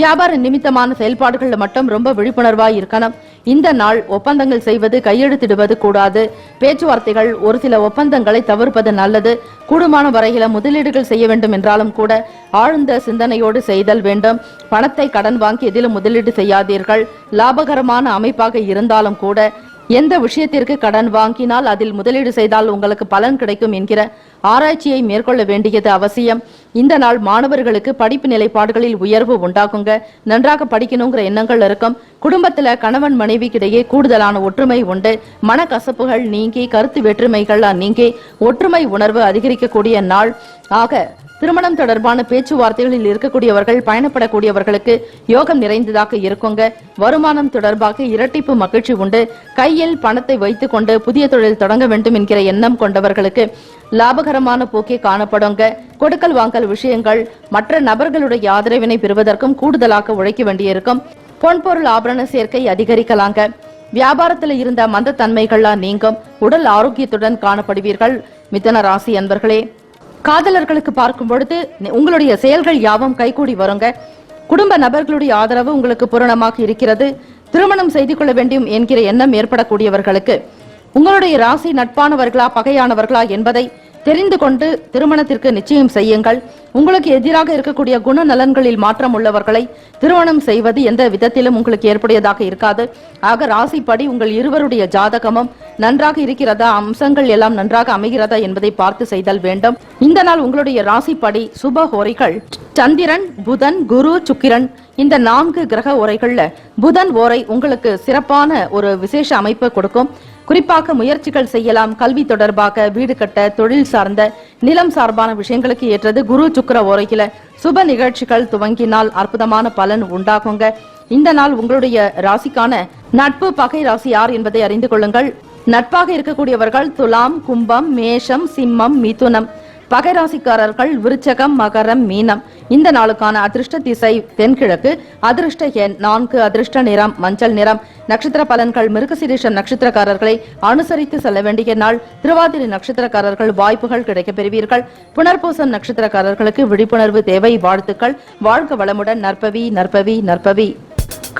வியாபார நிமித்தமான செயல்பாடுகள்ல மட்டும் ரொம்ப விழிப்புணர்வாய் இருக்கணும். இந்த நாள் ஒப்பந்தங்கள் செய்வது, கையெழுத்திடுவது கூடாது. பேச்சுவார்த்தைகள், ஒரு சில ஒப்பந்தங்களை தவிர்ப்பது நல்லது. கூடுமான வரையில முதலீடுகள் செய்ய வேண்டும் என்றாலும் கூட ஆழ்ந்த சிந்தனையோடு செய்தல் வேண்டும். பணத்தை கடன் வாங்கி எதிலும் முதலீடு செய்யாதீர்கள். லாபகரமான அமைப்பாக இருந்தாலும் கூட எந்த விஷயத்திற்கு கடன் வாங்கினால் அதில் முதலீடு செய்தால் உங்களுக்கு பலன் கிடைக்கும் என்கிற ஆராய்ச்சியை மேற்கொள்ள வேண்டியது அவசியம். இந்த நாள் மாணவர்களுக்கு படிப்பு நிலைப்பாடுகளில் உயர்வு உண்டாகுங்க. நன்றாக படிக்கணுங்கிற எண்ணங்கள் இருக்கும். குடும்பத்துல கணவன் மனைவிக்கிடையே கூடுதலான ஒற்றுமை உண்டு. மனக்கசப்புகள் நீங்கி, கருத்து வேற்றுமைகள் நீங்கி ஒற்றுமை உணர்வு அதிகரிக்கக்கூடிய நாள். ஆக திருமணம் தொடர்பான பேச்சுவார்த்தைகளில் இருக்கக்கூடியவர்கள், பயணப்படக்கூடியவர்களுக்கு யோகம் நிறைந்ததாக இருக்குங்க. வருமானம் தொடர்பாக இரட்டிப்பு மகிழ்ச்சி உண்டு. கையில் பணத்தை வைத்துக் கொண்டு புதிய தொழில் தொடங்க வேண்டும் என்கிற எண்ணம் கொண்டவர்களுக்கு லாபகரமான போக்கே காணப்படுங்க. கொடுக்கல் வாங்கல் விஷயங்கள் மற்ற நபர்களுடைய ஆதரவினை பெறுவதற்கும் கூடுதலாக உழைக்க வேண்டியிருக்கும். பொன்பொருள் ஆபரண சேர்க்கை அதிகரிக்கலாங்க. வியாபாரத்தில் இருந்த மந்த தன்மைகள்லாம் நீங்கும். உடல் ஆரோக்கியத்துடன் காணப்படுவீர்கள். மிதுன ராசி அன்பர்களே, காதலர்களுக்கு பார்க்கும் பொழுது உங்களுடைய செயல்கள் யாவும் கைகூடி வருங்க. குடும்ப நபர்களுடைய ஆதரவு உங்களுக்கு பூரணமாக இருக்கிறது. திருமணம் செய்து கொள்ள வேண்டும் என்கிற எண்ணம் ஏற்படக்கூடியவர்களுக்கு உங்களுடைய ராசி நட்பானவர்களா பகையானவர்களா என்பதை தெரிந்து கொண்டு திருமணத்திற்கு நிச்சயம் செய்யுங்கள். உங்களுக்கு எதிராக இருக்கக்கூடிய குணநலன்களில் மாற்றம் உள்ளவர்களை திருமணம் செய்வது எந்த விதத்திலும் உங்களுக்கு ஏற்புடையதாக இருக்காது. ஆக ராசிப்படி உங்கள் இருவருடைய ஜாதகமும் நன்றாக இருக்கிறதா, அம்சங்கள் எல்லாம் நன்றாக அமைகிறதா என்பதை பார்த்து செய்தல் வேண்டும். இந்த நாள் உங்களுடைய ராசிப்படி சுப ஹோரைகள் சந்திரன், புதன், குரு, சுக்கிரன், இந்த 4 கிரக ஓரைகள்ல புதன் ஓரை உங்களுக்கு சிறப்பான ஒரு விசேஷ அமைப்பை கொடுக்கும். குறிப்பாக முயற்சிகள் செய்யலாம். கல்வி தொடர்பாக, வீடு கட்ட, தொழில் சார்ந்த, நிலம் சார்பான விஷயங்களுக்கு ஏற்றது. குரு சுக்கிர ஓரையில சுப நிகழ்ச்சிகள் துவங்கினால் அற்புதமான பலன் உண்டாகுங்க. இந்த நாள் உங்களுடைய ராசிக்கான நட்பு பகை ராசி யார் என்பதை அறிந்து கொள்ளுங்கள். நட்பாக இருக்கக்கூடியவர்கள் துலாம், கும்பம், மேஷம், சிம்மம், மிதுனம். பகை ராசிக்காரர்கள் விருச்சகம், மகரம், மீனம். இந்த நாளுக்கான அதிர்ஷ்ட திசை தென்கிழக்கு. அதிர்ஷ்ட எண் 4. அதிர்ஷ்ட நிறம் மஞ்சள் நிறம். நட்சத்திர பலன்கள் மிருகசீரிஷம் நட்சத்திரக்காரர்களை அனுசரித்து செல்ல வேண்டிய நாள். திருவாதிரை நட்சத்திரக்காரர்கள் வாய்ப்புகள் கிடைக்கப் பெறுவீர்கள். புனர்பூசம் நட்சத்திரக்காரர்களுக்கு விழிப்புணர்வு தேவை. வாழ்த்துக்கள். வாழ்க வளமுடன். நற்பவி நற்பவி நற்பவி.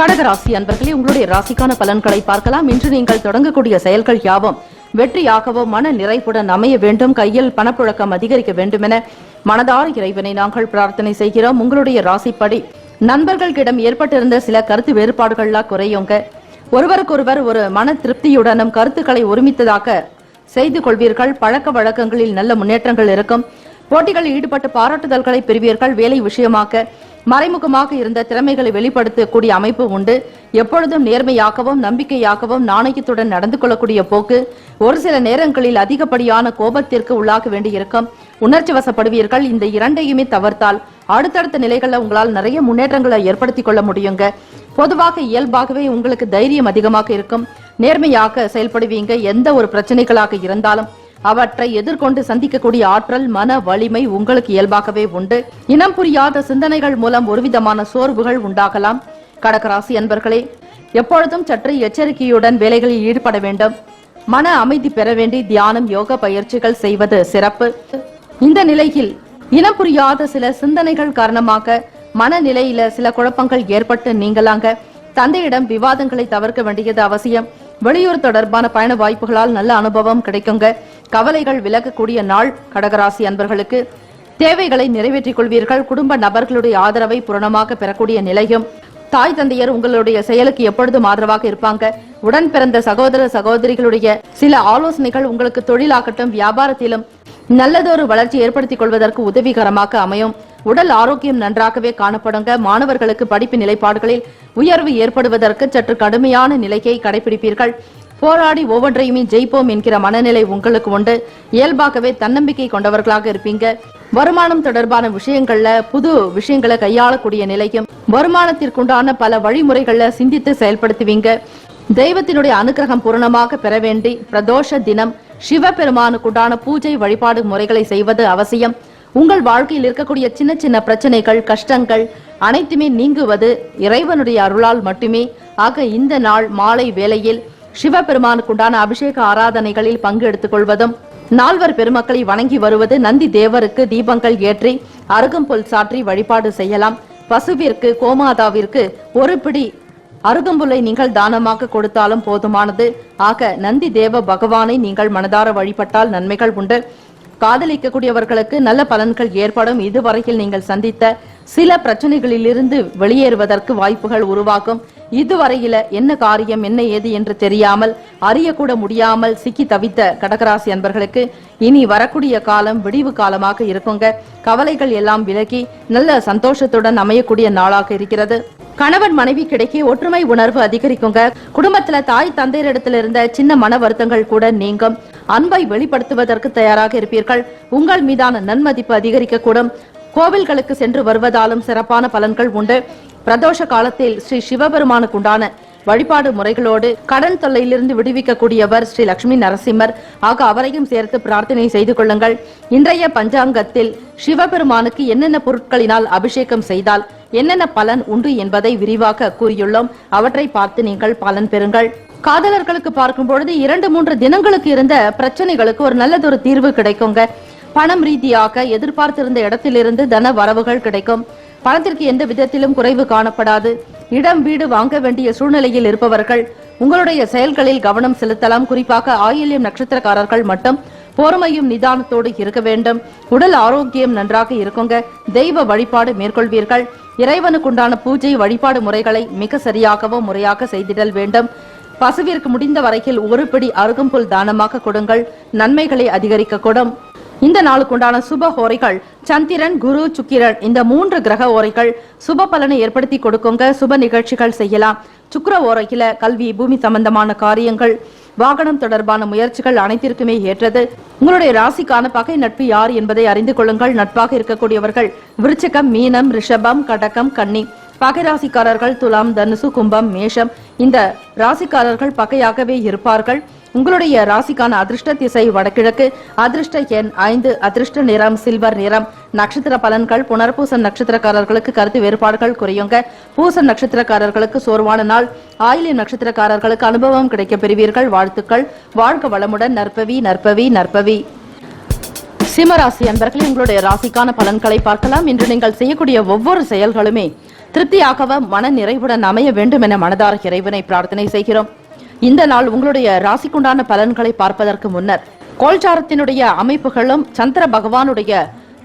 கடகராசி அன்பர்களே, உங்களுடைய ராசிக்கான பலன்களை பார்க்கலாம். இன்று நீங்கள் தொடங்கக்கூடிய செயல்கள் யாவும் வெற்றியாகவோ மன நிறைவுடன் அமைய வேண்டும். கையில் பணப்புழக்கம் அதிகரிக்க வேண்டும் என மனதார இறைவனை நாங்கள் பிரார்த்தனை செய்கிறோம். உங்களுடைய ராசிப்படி நண்பர்களிடம் ஏற்பட்டிருந்த சில கருத்து வேறுபாடுகள்லாம் குறையுங்க. ஒருவருக்கொருவர் ஒரு மன திருப்தியுடனும் கருத்துக்களை ஒருமித்ததாக செய்து கொள்வீர்கள். பழக்க வழக்கங்களில் நல்ல முன்னேற்றங்கள் இருக்கும். போட்டிகளில் ஈடுபட்டு பாராட்டுதல்களை பெறுவீர்கள். வேலை விஷயமாக மறைமுகமாக இருந்த திறமைகளை வெளிப்படுத்தக்கூடிய அமைப்பு உண்டு. எப்பொழுதும் நேர்மையாகவும் நம்பிக்கையாகவும் நாணயத்துடன் நடந்து கொள்ளக்கூடிய போக்கு. ஒரு சில நேரங்களில் அதிகப்படியான கோபத்திற்கு உள்ளாக வேண்டியிருக்கும். உணர்ச்சி வசப்படுவீர்கள். இந்த இரண்டையுமே தவிர்த்தால் அடுத்தடுத்த நிலைகளில் உங்களால் நிறைய முன்னேற்றங்களை ஏற்படுத்திக் கொள்ள முடியுங்க. பொதுவாக இயல்பாகவே உங்களுக்கு தைரியம் அதிகமாக இருக்கும். நேர்மையாக செயல்படுவீங்க. எந்த ஒரு பிரச்சனைகளாக இருந்தாலும் அவற்றை எதிர்கொண்டு சந்திக்கக்கூடிய ஆற்றல், மன வலிமை உங்களுக்கு இயல்பாகவே உண்டு. இனம் புரியாத சிந்தனைகள் மூலம் ஒருவிதமான சோர்வுகள் உண்டாகலாம். கடகராசி அன்பர்களே, எப்பொழுதும் சற்று எச்சரிக்கையுடன் வேலைகளில் ஈடுபட வேண்டும். மன அமைதி பெற வேண்டி தியானம், யோக பயிற்சிகள் செய்வது சிறப்பு. இந்த நிலையில் இனம் புரியாத சில சிந்தனைகள் காரணமாக மனநிலையில சில குழப்பங்கள் ஏற்பட்டு நீங்களாங்க. தந்தையிடம் விவாதங்களை தவிர்க்க வேண்டியது அவசியம். வெளியூர் தொடர்பான பயண வாய்ப்புகளால் நல்ல அனுபவம் கிடைக்குங்க. கவலைகள் விலகக்கூடிய நாள். கடகராசி அன்பர்களுக்கு தேவைகளை நிறைவேற்றிக் கொள்வீர்கள். குடும்ப நபர்களுடைய ஆதரவை பூரணமாக பெறக்கூடிய நிலையும். தாய் தந்தையர் உங்களுடைய செயலுக்கு எப்பொழுதும் ஆதரவாக இருப்பாங்க. உடன் பிறந்த சகோதர சகோதரிகளுடைய சில ஆலோசனைகள் உங்களுக்கு தொழிலாகட்டும் வியாபாரத்திலும் நல்லதொரு வளர்ச்சி ஏற்படுத்திக் கொள்வதற்கு உதவிகரமாக அமையும். உடல் ஆரோக்கியம் நன்றாகவே காணப்படுங்க. மாணவர்களுக்கு படிப்பு நிலைப்பாடுகளில் உயர்வு ஏற்படுவதற்கு சற்று கடுமையான நிலையை கடைபிடிப்பீர்கள். போராடி ஒவ்வொன்றையுமே ஜெயிப்போம் என்கிற மனநிலை உங்களுக்கு உண்டு. இயல்பாகவே தன்னம்பிக்கை கொண்டவர்களாக இருப்பீங்க. வருமானம் தொடர்பான விஷயங்கள்ல புது விஷயங்களை கையாளக்கூடிய நிலையும், வருமானத்திற்குண்டான பல வழிமுறைகளை சிந்தித்து செயல்படுத்துவீங்க. தெய்வத்தினுடைய அனுகிரகம் பூரணமாக பெற வேண்டி பிரதோஷ தினம் சிவபெருமானுக்குண்டான பூஜை வழிபாடு முறைகளை செய்வது அவசியம். உங்கள் வாழ்க்கையில் இருக்கக்கூடிய சின்ன சின்ன பிரச்சனைகள், கஷ்டங்கள் அனைத்துமே நீங்குவது இறைவனுடைய அருளால் மட்டுமே. ஆக இந்த நாள் மாலை வேளையில் சிவபெருமானுக்குண்டான அபிஷேக ஆராதனைகளில் பங்கு எடுத்துக் கொள்வதும், நால்வர் பெருமக்களை வணங்கி வருவது, நந்தி தேவருக்கு தீபங்கள் ஏற்றி அருகம்புல் சாற்றி வழிபாடு செய்யலாம். பசுவிற்கு, கோமாதாவிற்கு ஒரு பிடி அருகம்புல்லை நீங்கள் தானமாக கொடுத்தாலும் போதுமானது. ஆக நந்தி தேவ பகவானை நீங்கள் மனதார வழிபட்டால் நன்மைகள் உண்டு. காதலிக்கக்கூடியவர்களுக்கு நல்ல பலன்கள் ஏற்படும். இதுவரையில் நீங்கள் சந்தித்த சில பிரச்சனைகளிலிருந்து வெளியேறுவதற்கு வாய்ப்புகள் உருவாகும். இதுவரையில என்ன காரியம் என்ன ஏது என்று தெரியாமல் அறியக்கூட முடியாமல் சிக்கி தவித்த கடகராசி அன்பர்களுக்கு இனி வரக்கூடிய காலம் விடிவு காலமாக இருக்குங்க. கவலைகள் எல்லாம் விலகி நல்ல சந்தோஷத்துடன் அமையக்கூடிய நாளாக இருக்கிறது. கணவன் மனைவி கிடைக்கி ஒற்றுமை உணர்வு அதிகரிக்குங்க. குடும்பத்துல தாய் தந்தையரிடத்தில் இருந்த சின்ன மன வருத்தங்கள் கூட நீங்கும். அன்பை வெளிப்படுத்துவதற்கு தயாராக இருப்பீர்கள். உங்கள் மீதான நன்மதிப்பு அதிகரிக்கக்கூடும். கோவில்களுக்கு சென்று வருவதாலும் சிறப்பான பலன்கள் உண்டு. பிரதோஷ காலத்தில் ஸ்ரீ சிவபெருமானுக்குண்டான வழிபாடு முறைகளோடு கடன் தொல்லையிலிருந்து விடுவிக்கக்கூடியவர் ஸ்ரீ லட்சுமி நரசிம்மர். ஆக அவரையும் சேர்த்து பிரார்த்தனை செய்து கொள்ளுங்கள். இன்றைய பஞ்சாங்கத்தில் சிவபெருமானுக்கு என்னென்ன பொருட்களினால் அபிஷேகம் செய்தால் என்னென்ன பலன் உண்டு என்பதை விரிவாக கூறியுள்ளோம். அவற்றை பார்த்து நீங்கள் பலன் பெறுங்கள். காதலர்களுக்கு பார்க்கும் பொழுது 2-3 தினங்களுக்கு இருந்த பிரச்சனைகளுக்கு ஒரு நல்லதொரு தீர்வு கிடைக்குங்க. பணம் ரீதியாக எதிர்பார்த்திருந்த இடத்திலிருந்து தன வரவுகள் கிடைக்கும். பணத்திற்கு எந்த விதத்திலும் குறைவு காணப்படாது. இடம் வீடு வாங்க வேண்டிய சூழ்நிலையில் இருப்பவர்கள் உங்களுடைய செயல்களில் கவனம் செலுத்தலாம். குறிப்பாக ஆயில்யம் நட்சத்திரக்காரர்கள் மட்டும் பொறுமையும் நிதானத்தோடு இருக்க வேண்டும். உடல் ஆரோக்கியம் நன்றாக இருக்குங்க. தெய்வ வழிபாடு மேற்கொள்வீர்கள். இறைவனுக்குண்டான பூஜை வழிபாடு முறைகளை மிக சரியாகவும் முறையாக செய்திடல் வேண்டும். பசுவிற்கு முடிந்த வரையில் ஒரு பிடி அருகம்புல் தானமாக கொடுங்கள். நன்மைகளை அதிகரிக்கக்கூடும். இந்த நாளுக்குண்டான சுப ஹோரைகள் சந்திரன், குரு, சுக்கிரன் இந்த 3 கிரக ஓரைகள் சுப பலனை ஏற்படுத்தி கொடுக்குங்க. சுப நிகழ்ச்சிகள் செய்யலாம். சுக்கிர ஓரையில கல்வி, பூமி சம்பந்தமான காரியங்கள், வாகனம் தொடர்பான முயற்சிகள் அனைத்திற்குமே ஏற்றது. உங்களுடைய ராசிக்கான பகை நட்பு யார் என்பதை அறிந்து கொள்ளுங்கள். நட்பாக இருக்கக்கூடியவர்கள் விருச்சிகம், மீனம், ரிஷபம், கடகம், கன்னி. பகை ராசிக்காரர்கள் துலாம், தனுசு, கும்பம், மேஷம். இந்த ராசிக்காரர்கள் பகையாகவே இருப்பார்கள். உங்களுடைய ராசிக்கான அதிர்ஷ்ட திசை வடகிழக்கு. அதிர்ஷ்ட எண் 5. அதிர்ஷ்ட நிறம் சில்வர் நிறம். நட்சத்திர பலன்கள் புனர்பூசம் நட்சத்திரக்காரர்களுக்கு கருத்து வேறுபாடுகள் குறையுங்க. பூசம் நட்சத்திரக்காரர்களுக்கு சோர்வான நாள். ஆயில்யம் நட்சத்திரக்காரர்களுக்கு அனுபவம் கிடைக்க பெறுவீர்கள். வாழ்த்துக்கள். வாழ்க வளமுடன். நற்பவி நற்பவி நற்பவி. சிம்மராசி அன்பர்களே, உங்களுடைய ராசிக்கான பலன்களை பார்க்கலாம். இன்று நீங்கள் செய்யக்கூடிய ஒவ்வொரு செயல்களுமே திருப்தியாகவும் மன நிறைவுடன் அமைய வேண்டும் என மனதார இறைவனை பிரார்த்தனை செய்கிறோம். இந்த நாள் உங்களுடைய ராசிக்குண்டான பலன்களை பார்ப்பதற்கு முன்னர் கோல்சாரத்தினுடைய அமைப்புகளும் சந்திர பகவானுடைய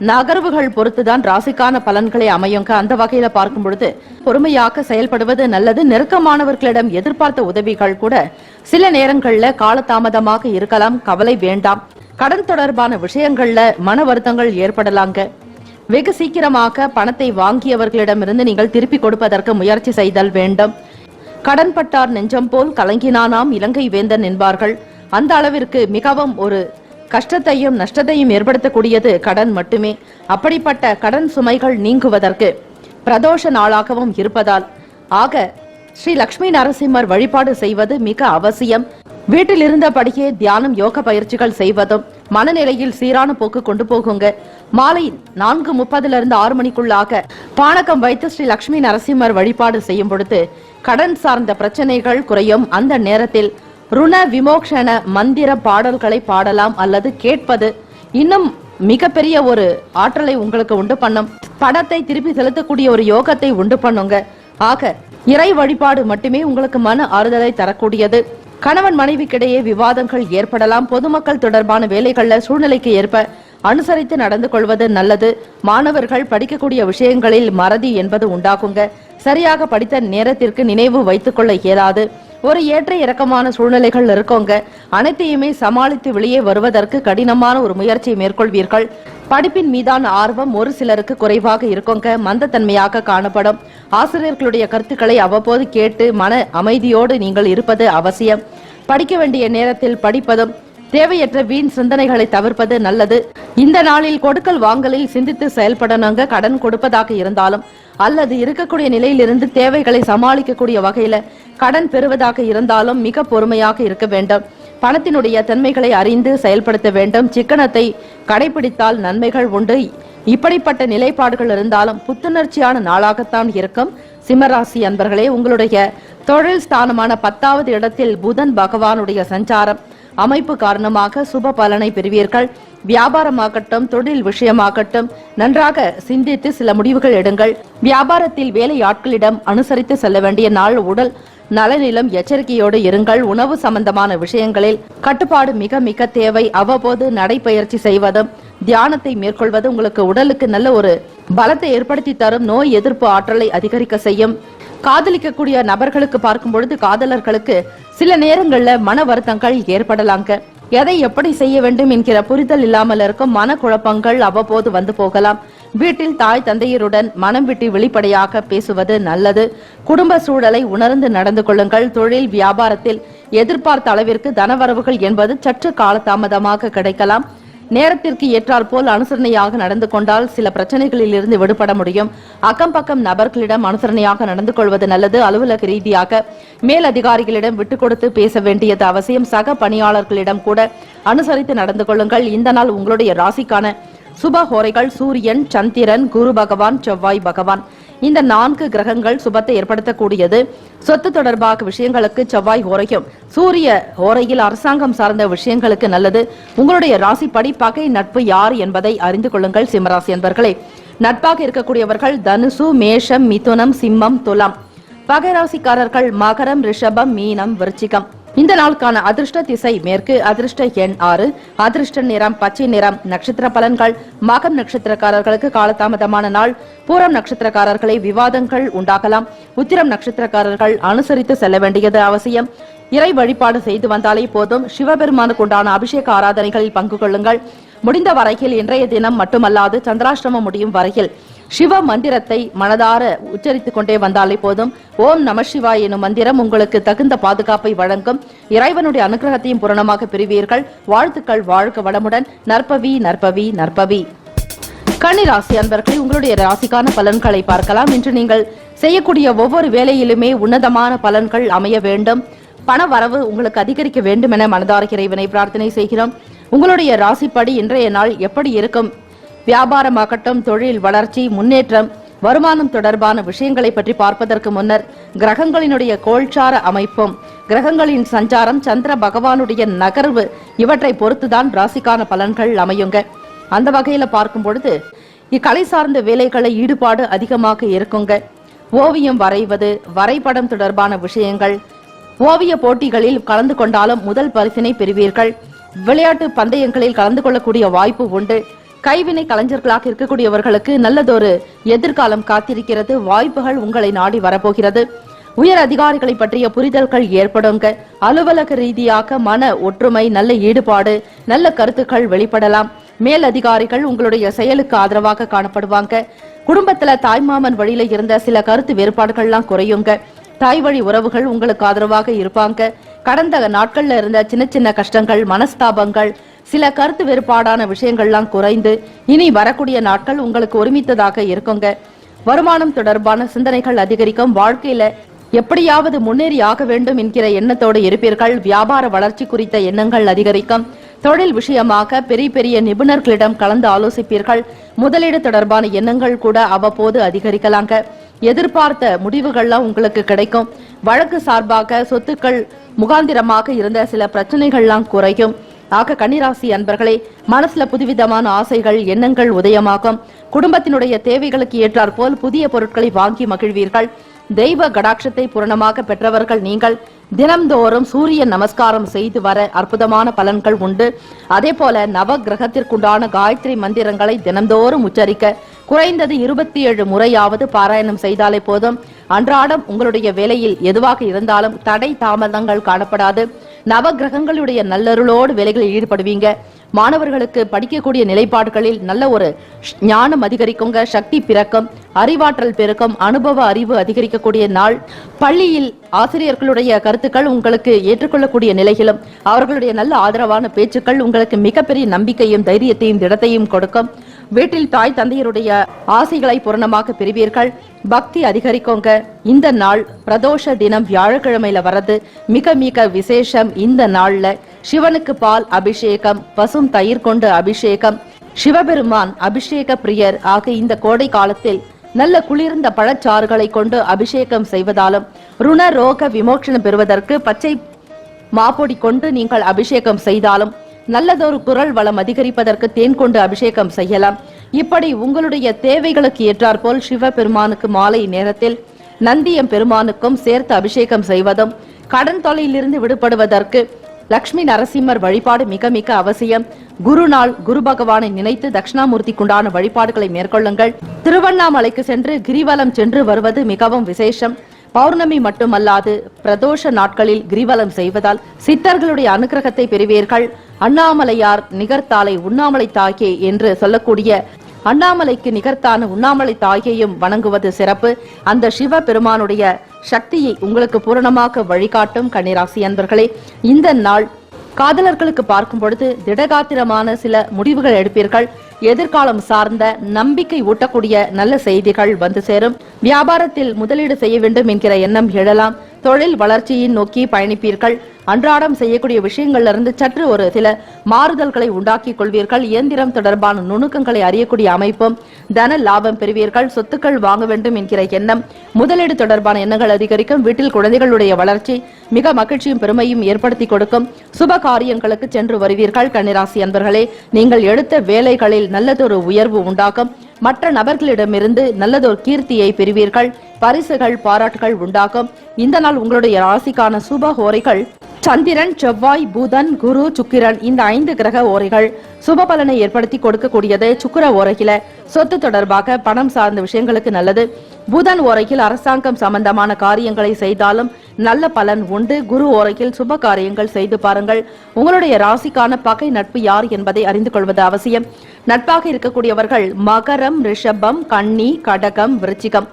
நகர்வுகள் பொறுத்துதான் ராசிக்கான பலன்களை அமையுங்க. அந்த வகையில பார்க்கும் பொழுது பொறுமையாக செயல்படுவது நல்லது. நெருக்கமானவர்களிடம் எதிர்பார்த்த உதவிகள் கூட சில நேரங்கள்ல காலதாமதமாக இருக்கலாம். கவலை வேண்டாம். கடன் தொடர்பான விஷயங்கள்ல மன வருத்தங்கள் ஏற்படலாங்க. வெகு சீக்கிரமாக பணத்தை வாங்கியவர்களிடமிருந்து நீங்கள் திருப்பி கொடுப்பதற்கு முயற்சி செய்தல் வேண்டும். கடன்பட்டார் நெஞ்சம் போல் கலங்கினானாம் இலங்கை வேந்தன் என்பார்கள். அந்த அளவிற்கு மிகவும் ஒரு கஷ்டத்தையும் நஷ்டத்தையும் ஏற்படுத்தக்கூடியது கடன் மட்டுமே. அப்படிப்பட்ட கடன் சுமைகள் நீங்குவதற்கு பிரதோஷ நாளாகவும் இருப்பதால் ஆக ஸ்ரீ லட்சுமி நரசிம்மர் வழிபாடு செய்வது மிக அவசியம். வீட்டில் இருந்தபடியே தியானம், யோக பயிற்சிகள் செய்வதும் மனநிலையில் சீரான போக்கு கொண்டு போகுங்க. மாலை 4:30 6 மணிக்குள்ளாக பானகம் வைத்து ஸ்ரீ லட்சுமி நரசிம்மர் வழிபாடு செய்யும் பொழுது கடன் சார்ந்த பிரச்சனைகள் குறையும். அந்த நேரத்தில் ருண விமோக்ஷண மந்திர பாடல்களை பாடலாம் அல்லது கேட்பது இன்னும் மிகப்பெரிய ஒரு ஆற்றலை உங்களுக்கு உண்டு பண்ணும். பணத்தை திருப்பி செலுத்தக்கூடிய ஒரு யோகத்தை உண்டு பண்ணுங்க. ஆக இறை வழிபாடு மட்டுமே உங்களுக்கு மன ஆறுதலை தரக்கூடியது. கணவன் மனைவிக்கிடையே விவாதங்கள் ஏற்படலாம். பொதுமக்கள் தொடர்பான வேலைகள்ல சூழ்நிலைக்கு ஏற்ப அனுசரித்து நடந்து கொள்வது நல்லது. மாணவர்கள் படிக்கக்கூடிய விஷயங்களில் மறதி என்பது உண்டாகுங்க. சரியாக படித்த நேரத்திற்கு நினைவு வைத்துக் கொள்ள இயலாது. ஒரு ஏற்ற இறக்கமான சூழ்நிலைகள் இருக்கோங்க. அனைத்தையுமே சமாளித்து வெளியே வருவதற்கு கடினமான ஒரு முயற்சியை மேற்கொள்வீர்கள். படிப்பின் மீதான ஆர்வம் ஒரு சிலருக்கு குறைவாக இருக்கோங்க. மந்தத்தன்மையாக காணப்படும். ஆசிரியர்களுடைய கருத்துக்களை அவ்வப்போது கேட்டு மன அமைதியோடு நீங்கள் இருப்பது அவசியம். படிக்க வேண்டிய நேரத்தில் படிப்பதும் தேவையற்ற வீண் சிந்தனைகளை தவிர்ப்பது நல்லது. இந்த நாளில் கொடுக்கல் வாங்கலில் சிந்தித்து செயல்படணுங்க. கடன் கொடுப்பதாக இருந்தாலும் அல்லது இருக்கக்கூடிய நிலையிலிருந்து தேவைகளை சமாளிக்கக்கூடிய வகையில கடன் பெறுவதாக இருந்தாலும் மிக பொறுமையாக இருக்க வேண்டும். பணத்தினுடைய தன்மைகளை அறிந்து செயல்படுத்த வேண்டும். சிக்கனத்தை கடைபிடித்தால் நன்மைகள் உண்டு. இப்படிப்பட்ட நிலைப்பாடுகள் இருந்தாலும் புத்துணர்ச்சியான நாளாகத்தான் இருக்கும். சிம்மராசி அன்பர்களே, உங்களுடைய தொழில் ஸ்தானமான 10வது இடத்தில் புதன் பகவானுடைய சஞ்சாரம் அமைப்பு காரணமாக சுப பலனை பெறுவீர்கள். வியாபாரமாகட்டும் தொழில் விஷயமாகட்டும் நன்றாக சிந்தித்து சில முடிவுகள் எடுங்கள். வியாபாரத்தில் வேலை ஆட்களிடம் அனுசரித்து செல்ல வேண்டிய நாள். உடல் நலனிலும் எச்சரிக்கையோடு இருங்கள். உணவு சம்பந்தமான விஷயங்களில் கட்டுப்பாடு மிக மிக தேவை. அவ்வப்போது நடைபயிற்சி செய்வதும் தியானத்தை மேற்கொள்வது உங்களுக்கு உடலுக்கு நல்ல ஒரு பலத்தை ஏற்படுத்தி தரும். நோய் எதிர்ப்பு ஆற்றலை அதிகரிக்க செய்யும். காதலிக்கக்கூடிய நபர்களுக்கு பார்க்கும் பொழுது காதலர்களுக்கு சில நேரங்கள்ல மன வருத்தங்கள் ஏற்படலாங்க. எதை எப்படி செய்ய வேண்டும் என்கிற புரிதல் இல்லாமல் இருக்கும். மனக்குழப்பங்கள் அவ்வப்போது வந்து போகலாம். வீட்டில் தாய் தந்தையருடன் மனம் விட்டு வெளிப்படையாக பேசுவது நல்லது. குடும்ப சூழலை உணர்ந்து நடந்து கொள்ளுங்கள். தொழில் வியாபாரத்தில் எதிர்பார்த்த அளவிற்கு தனவரவுகள் என்பது சற்று காலதாமதமாக கிடைக்கலாம். நேரத்திற்கு ஏற்றால் போல் அனுசரணையாக நடந்து கொண்டால் சில பிரச்சனைகளில் இருந்து விடுபட முடியும். அக்கம் பக்கம் நபர்களிடம் அனுசரணையாக நடந்து கொள்வது நல்லது. அலுவலக ரீதியாக மேல் அதிகாரிகளிடம் விட்டுக் கொடுத்து பேச வேண்டியது அவசியம். சக பணியாளர்களிடம் கூட அனுசரித்து நடந்து கொள்ளுங்கள். இந்த நாள் உங்களுடைய ராசிக்கான சுப ஹோரைகள் சூரியன், சந்திரன், குரு பகவான், செவ்வாய் பகவான். இந்த 4 கிரகங்கள் சுபத்தை ஏற்படுத்தக்கூடியது. சொத்து தொடர்பாக விஷயங்களுக்கு செவ்வாய் ஹோரையும், சூரிய ஹோரையில் அரசாங்கம் சார்ந்த விஷயங்களுக்கு நல்லது. உங்களுடைய ராசிப்படி பகை நட்பு யார் என்பதை அறிந்து கொள்ளுங்கள். சிம்மராசி என்பர்களே, நட்பாக இருக்கக்கூடியவர்கள் தனுசு, மேஷம், மிதுனம், சிம்மம், துலாம். பகை ராசிக்காரர்கள் மகரம், ரிஷபம், மீனம், விருச்சிகம். இந்த நாளுக்கான அதிர்ஷ்ட திசை மேற்கு. அதிர்ஷ்ட எண் 6. அதிர்ஷ்ட நிறம் பச்சை நிறம். நட்சத்திர பலன்கள். மகம் நட்சத்திரக்காரர்களுக்கு காலதாமதமான நாள். பூரம் நட்சத்திரக்காரர்களை விவாதங்கள் உண்டாகலாம். உத்திரம் நட்சத்திரக்காரர்கள் அனுசரித்து செல்ல வேண்டியது அவசியம். இறை வழிபாடு செய்து வந்தாலே போதும். சிவபெருமானுக்கு உண்டான அபிஷேக ஆராதனைகளில் பங்கு கொள்ளுங்கள். முடிந்த வரையில் இன்றைய தினம் மட்டுமல்லாது சந்திராஷ்டமம் முடியும் வரையில் சிவ மந்திரத்தை மனதார உச்சரித்துக் கொண்டே வந்தாலே போதும். ஓம் நம சிவாய எனும் மந்திரம் உங்களுக்கு தகுந்த பாதுகாப்பை வழங்கும். இறைவனுடைய அனுகிரகத்தையும் பூரணமாக பெறுவீர்கள். வாழ்த்துக்கள். வாழ்க வளமுடன். நற்பவி நற்பவி நற்பவி. கன்னிராசி அன்பர்களே, உங்களுடைய ராசிக்கான பலன்களை பார்க்கலாம். இன்று நீங்கள் செய்யக்கூடிய ஒவ்வொரு வேலையிலுமே உன்னதமான பலன்கள் அமைய வேண்டும். பண வரவு உங்களுக்கு அதிகரிக்க வேண்டும் என மனதார இறைவனை பிரார்த்தனை செய்கிறோம். உங்களுடைய ராசிப்படி இன்றைய நாள் எப்படி இருக்கும்? வியாபாரமாகட்டும், தொழில் வளர்ச்சி, முன்னேற்றம், வருமானம் தொடர்பான விஷயங்களை பற்றி பார்ப்பதற்கு முன்னர் கிரகங்களினுடைய கோல்சார அமைப்பும் கிரகங்களின் சஞ்சாரம், சந்திர பகவானுடைய நகர்வு இவற்றை பொறுத்துதான் ராசிக்கான பலன்கள் அமையுங்க. அந்த வகையில பார்க்கும் பொழுது இக்கலை சார்ந்த வேலைகளை ஈடுபாடு அதிகமாக இருக்குங்க. ஓவியம் வரைவது, வரைபடம் தொடர்பான விஷயங்கள், ஓவிய போட்டிகளில் கலந்து கொண்டாலும் முதல் பரிசினை பெறுவீர்கள். விளையாட்டு பந்தயங்களில் கலந்து கொள்ளக்கூடிய வாய்ப்பு உண்டு. கைவினை கலைஞர்களாக இருக்கக்கூடியவர்களுக்கு நல்லதொரு எதிர்காலம் காத்திருக்கிறது. வாய்ப்புகள் உங்களை நாடி வரப்போகிறது. உயர் அதிகாரிகளை பற்றிய புரிதல்கள் ஏற்படுங்க. அலுவலக ரீதியாக மன ஒற்றுமை, நல்ல ஈடுபாடு, நல்ல கருத்துக்கள் வெளிப்படலாம். மேல் அதிகாரிகள் உங்களுடைய செயலுக்கு ஆதரவாக காணப்படுவாங்க. குடும்பத்துல தாய்மாமன் வழியில இருந்த சில கருத்து வேறுபாடுகள்லாம் குறையுங்க. தாய் வழி உறவுகள் உங்களுக்கு ஆதரவாக இருப்பாங்க. கடந்த நாட்கள்ல இருந்த சின்ன சின்ன கஷ்டங்கள், மனஸ்தாபங்கள், சில கருத்து வேறுபாடான விஷயங்கள்லாம் குறைந்து இனி வரக்கூடிய நாட்கள் உங்களுக்கு ஒருமித்ததாக இருக்குங்க. வருமானம் தொடர்பான சிந்தனைகள் அதிகரிக்கும். வாழ்க்கையில எப்படியாவது முன்னேறி ஆக வேண்டும் என்கிற எண்ணத்தோடு இருப்பீர்கள். வியாபார வளர்ச்சி குறித்த எண்ணங்கள் அதிகரிக்கும். தொழில் விஷயமாக பெரிய பெரிய நிபுணர்களிடம் கலந்து ஆலோசிப்பீர்கள். முதலீடு தொடர்பான எண்ணங்கள் கூட அவ்வப்போது அதிகரிக்கலாங்க. எதிர்பார்த்த முடிவுகள்லாம் உங்களுக்கு கிடைக்கும். வழக்கு சார்பாக சொத்துக்கள் முகாந்திரமாக இருந்த சில பிரச்சனைகள்லாம் குறையும். ஆக கன்னிராசி அன்பர்களே, மனசுல புதுவிதமான ஆசைகள், எண்ணங்கள் உதயமாகும். குடும்பத்தினுடைய தேவைகளுக்கு ஏற்றாற் போல் புதிய பொருட்களை வாங்கி மகிழ்வீர்கள். தெய்வ கடாட்சத்தை பூரணமாக பெற்றவர்கள் நீங்கள். தினம்தோறும் சூரிய நமஸ்காரம் செய்து வர அற்புதமான பலன்கள் உண்டு. அதே போல நவ கிரகத்திற்குண்டான காயத்ரி மந்திரங்களை தினம்தோறும் உச்சரிக்க குறைந்தது 27 முறையாவது பாராயணம் செய்தாலே போதும். அன்றாடம் உங்களுடைய வேலையில் எதுவாக இருந்தாலும் தடை தாமதங்கள் காணப்படாது. நவ கிரகங்களுடைய நல்லருளோடு வேலைகளில் ஈடுபடுவீங்க. மாணவர்களுக்கு படிக்கக்கூடிய நிலைப்பாடுகளில் நல்ல ஒரு ஞானம் அதிகரிக்குங்க. சக்தி பிறக்கும், அறிவாற்றல் பெருக்கும், அனுபவ அறிவு அதிகரிக்கக்கூடிய நாள். பள்ளியில் ஆசிரியர்களுடைய கருத்துக்கள் உங்களுக்கு ஏற்றுக்கொள்ளக்கூடிய நிலையிலும் அவர்களுடைய நல்ல ஆதரவான பேச்சுக்கள் உங்களுக்கு மிகப்பெரிய நம்பிக்கையும் தைரியத்தையும் திடத்தையும் கொடுக்கும். வீட்டில் தாய் தந்தையருடைய ஆசைகளை பூரணமாக பெறுவீர்கள். பக்தி அதிகரிக்குங்க. இந்த நாள் பிரதோஷ தினம் வியாழக்கிழமையில வரது மிக மிக விசேஷம். இந்த நாள்ல சிவனுக்கு பால் அபிஷேகம், பசும் தயிர் கொண்டு அபிஷேகம், சிவபெருமான் அபிஷேக பிரியர் ஆக இந்த கோடை காலத்தில் நல்ல குளிர்ந்த பழச்சாறுகளை கொண்டு அபிஷேகம் செய்வதாலும் ருண ரோக விமோசனம் பெறுவதற்கு பச்சை மாப்பொடி கொண்டு நீங்கள் அபிஷேகம் செய்தாலும் நல்லதொரு குரல் வளம் அதிகரிப்பதற்கு தேன் கொண்டு அபிஷேகம் செய்யலாம். இப்படி உங்களுடைய தேவைகளுக்கு ஏற்றாற்போல் சிவபெருமானுக்கு மாலை நேரத்தில் நந்தியம் பெருமானுக்கும் சேர்த்து அபிஷேகம் செய்வதும், கடன் தொல்லையிலிருந்து விடுபடுவதற்கு லட்சுமி நரசிம்மர் வழிபாடு மிக மிக அவசியம். குரு நாள் குரு பகவானை நினைத்து தட்சிணாமூர்த்திக்குண்டான வழிபாடுகளை மேற்கொள்ளுங்கள். திருவண்ணாமலைக்கு சென்று கிரிவலம் சென்று வருவது மிகவும் விசேஷம். பௌர்ணமி மட்டுமல்லாது பிரதோஷ நாட்களில் கிரிவலம் செய்வதால் சித்தர்களுடைய அனுகிரகத்தை பெறுவீர்கள். அண்ணாமலையார் நிகர்த்தாலை உண்ணாமலை தாயே என்று சொல்லக்கூடிய அண்ணாமலைக்கு நிகர்த்தான உண்ணாமலை தாயையும் வணங்குவது சிறப்பு. அந்த சிவ பெருமானுடைய சக்தியை உங்களுக்கு பூரணமாக வழிகாட்டும் கன்னிராசி அன்பர்களே. இந்த நாள் காதலர்களுக்கு பார்க்கும் பொழுது திடகாத்திரமான சில முடிவுகள் எடுப்பீர்கள். எதிர்காலம் சார்ந்த நம்பிக்கை ஊட்டக்கூடிய நல்ல செய்திகள் வந்து சேரும். வியாபாரத்தில் முதலீடு செய்ய வேண்டும் என்கிற எண்ணம் எழலாம். தொழில் வளர்ச்சியை நோக்கி பயணிப்பீர்கள். அன்றாடம் செய்யக்கூடிய விஷயங்களிலிருந்து சற்று ஒரு சில மாறுதல்களை உண்டாக்கிக் கொள்வீர்கள். இயந்திரம் தொடர்பான நுணுக்கங்களை அறியக்கூடிய அமைப்பும், தன லாபம் பெறுவீர்கள். சொத்துக்கள் வாங்க வேண்டும் என்கிற எண்ணம், முதலீடு தொடர்பான எண்ணங்கள் அதிகரிக்கும். வீட்டில் குழந்தைகளுடைய வளர்ச்சி மிக மகிழ்ச்சியும் பெருமையும் ஏற்படுத்தி கொடுக்கும். சுப காரியங்களுக்கு சென்று வருவீர்கள். கன்னிராசி அன்பர்களே, நீங்கள் எடுத்த வேலைகளில் நல்லதொரு உயர்வு உண்டாகும். மற்ற நபர்களிடமிருந்து நல்லதொரு கீர்த்தியை பெறுவீர்கள். பரிசுகள் பாராட்டுகள் உண்டாகும். இந்த நாள் உங்களுடைய ராசிக்கான சுப ஹோரைகள் சந்திரன், செவ்வாய், புதன், குரு, சுக்கிரன் இந்த 5 கிரக ஓரைகள் சுப பலனை ஏற்படுத்தி கொடுக்கக்கூடியது. சுக்கிர ஓரையில சொத்து தொடர்பாக பணம் சார்ந்த விஷயங்களுக்கு நல்லது. புதன் ஓரையில் அரசாங்கம் சம்பந்தமான காரியங்களை செய்தாலும் நல்ல பலன் உண்டு. குரு ஓரையில் சுப காரியங்கள் செய்து பாருங்கள். உங்களுடைய ராசிக்கான பகை நட்பு யார் என்பதை அறிந்து கொள்வது அவசியம். நட்பாக இருக்கக்கூடியவர்கள் மகரம், ரிஷபம், கன்னி, கடகம், விருச்சிகம்.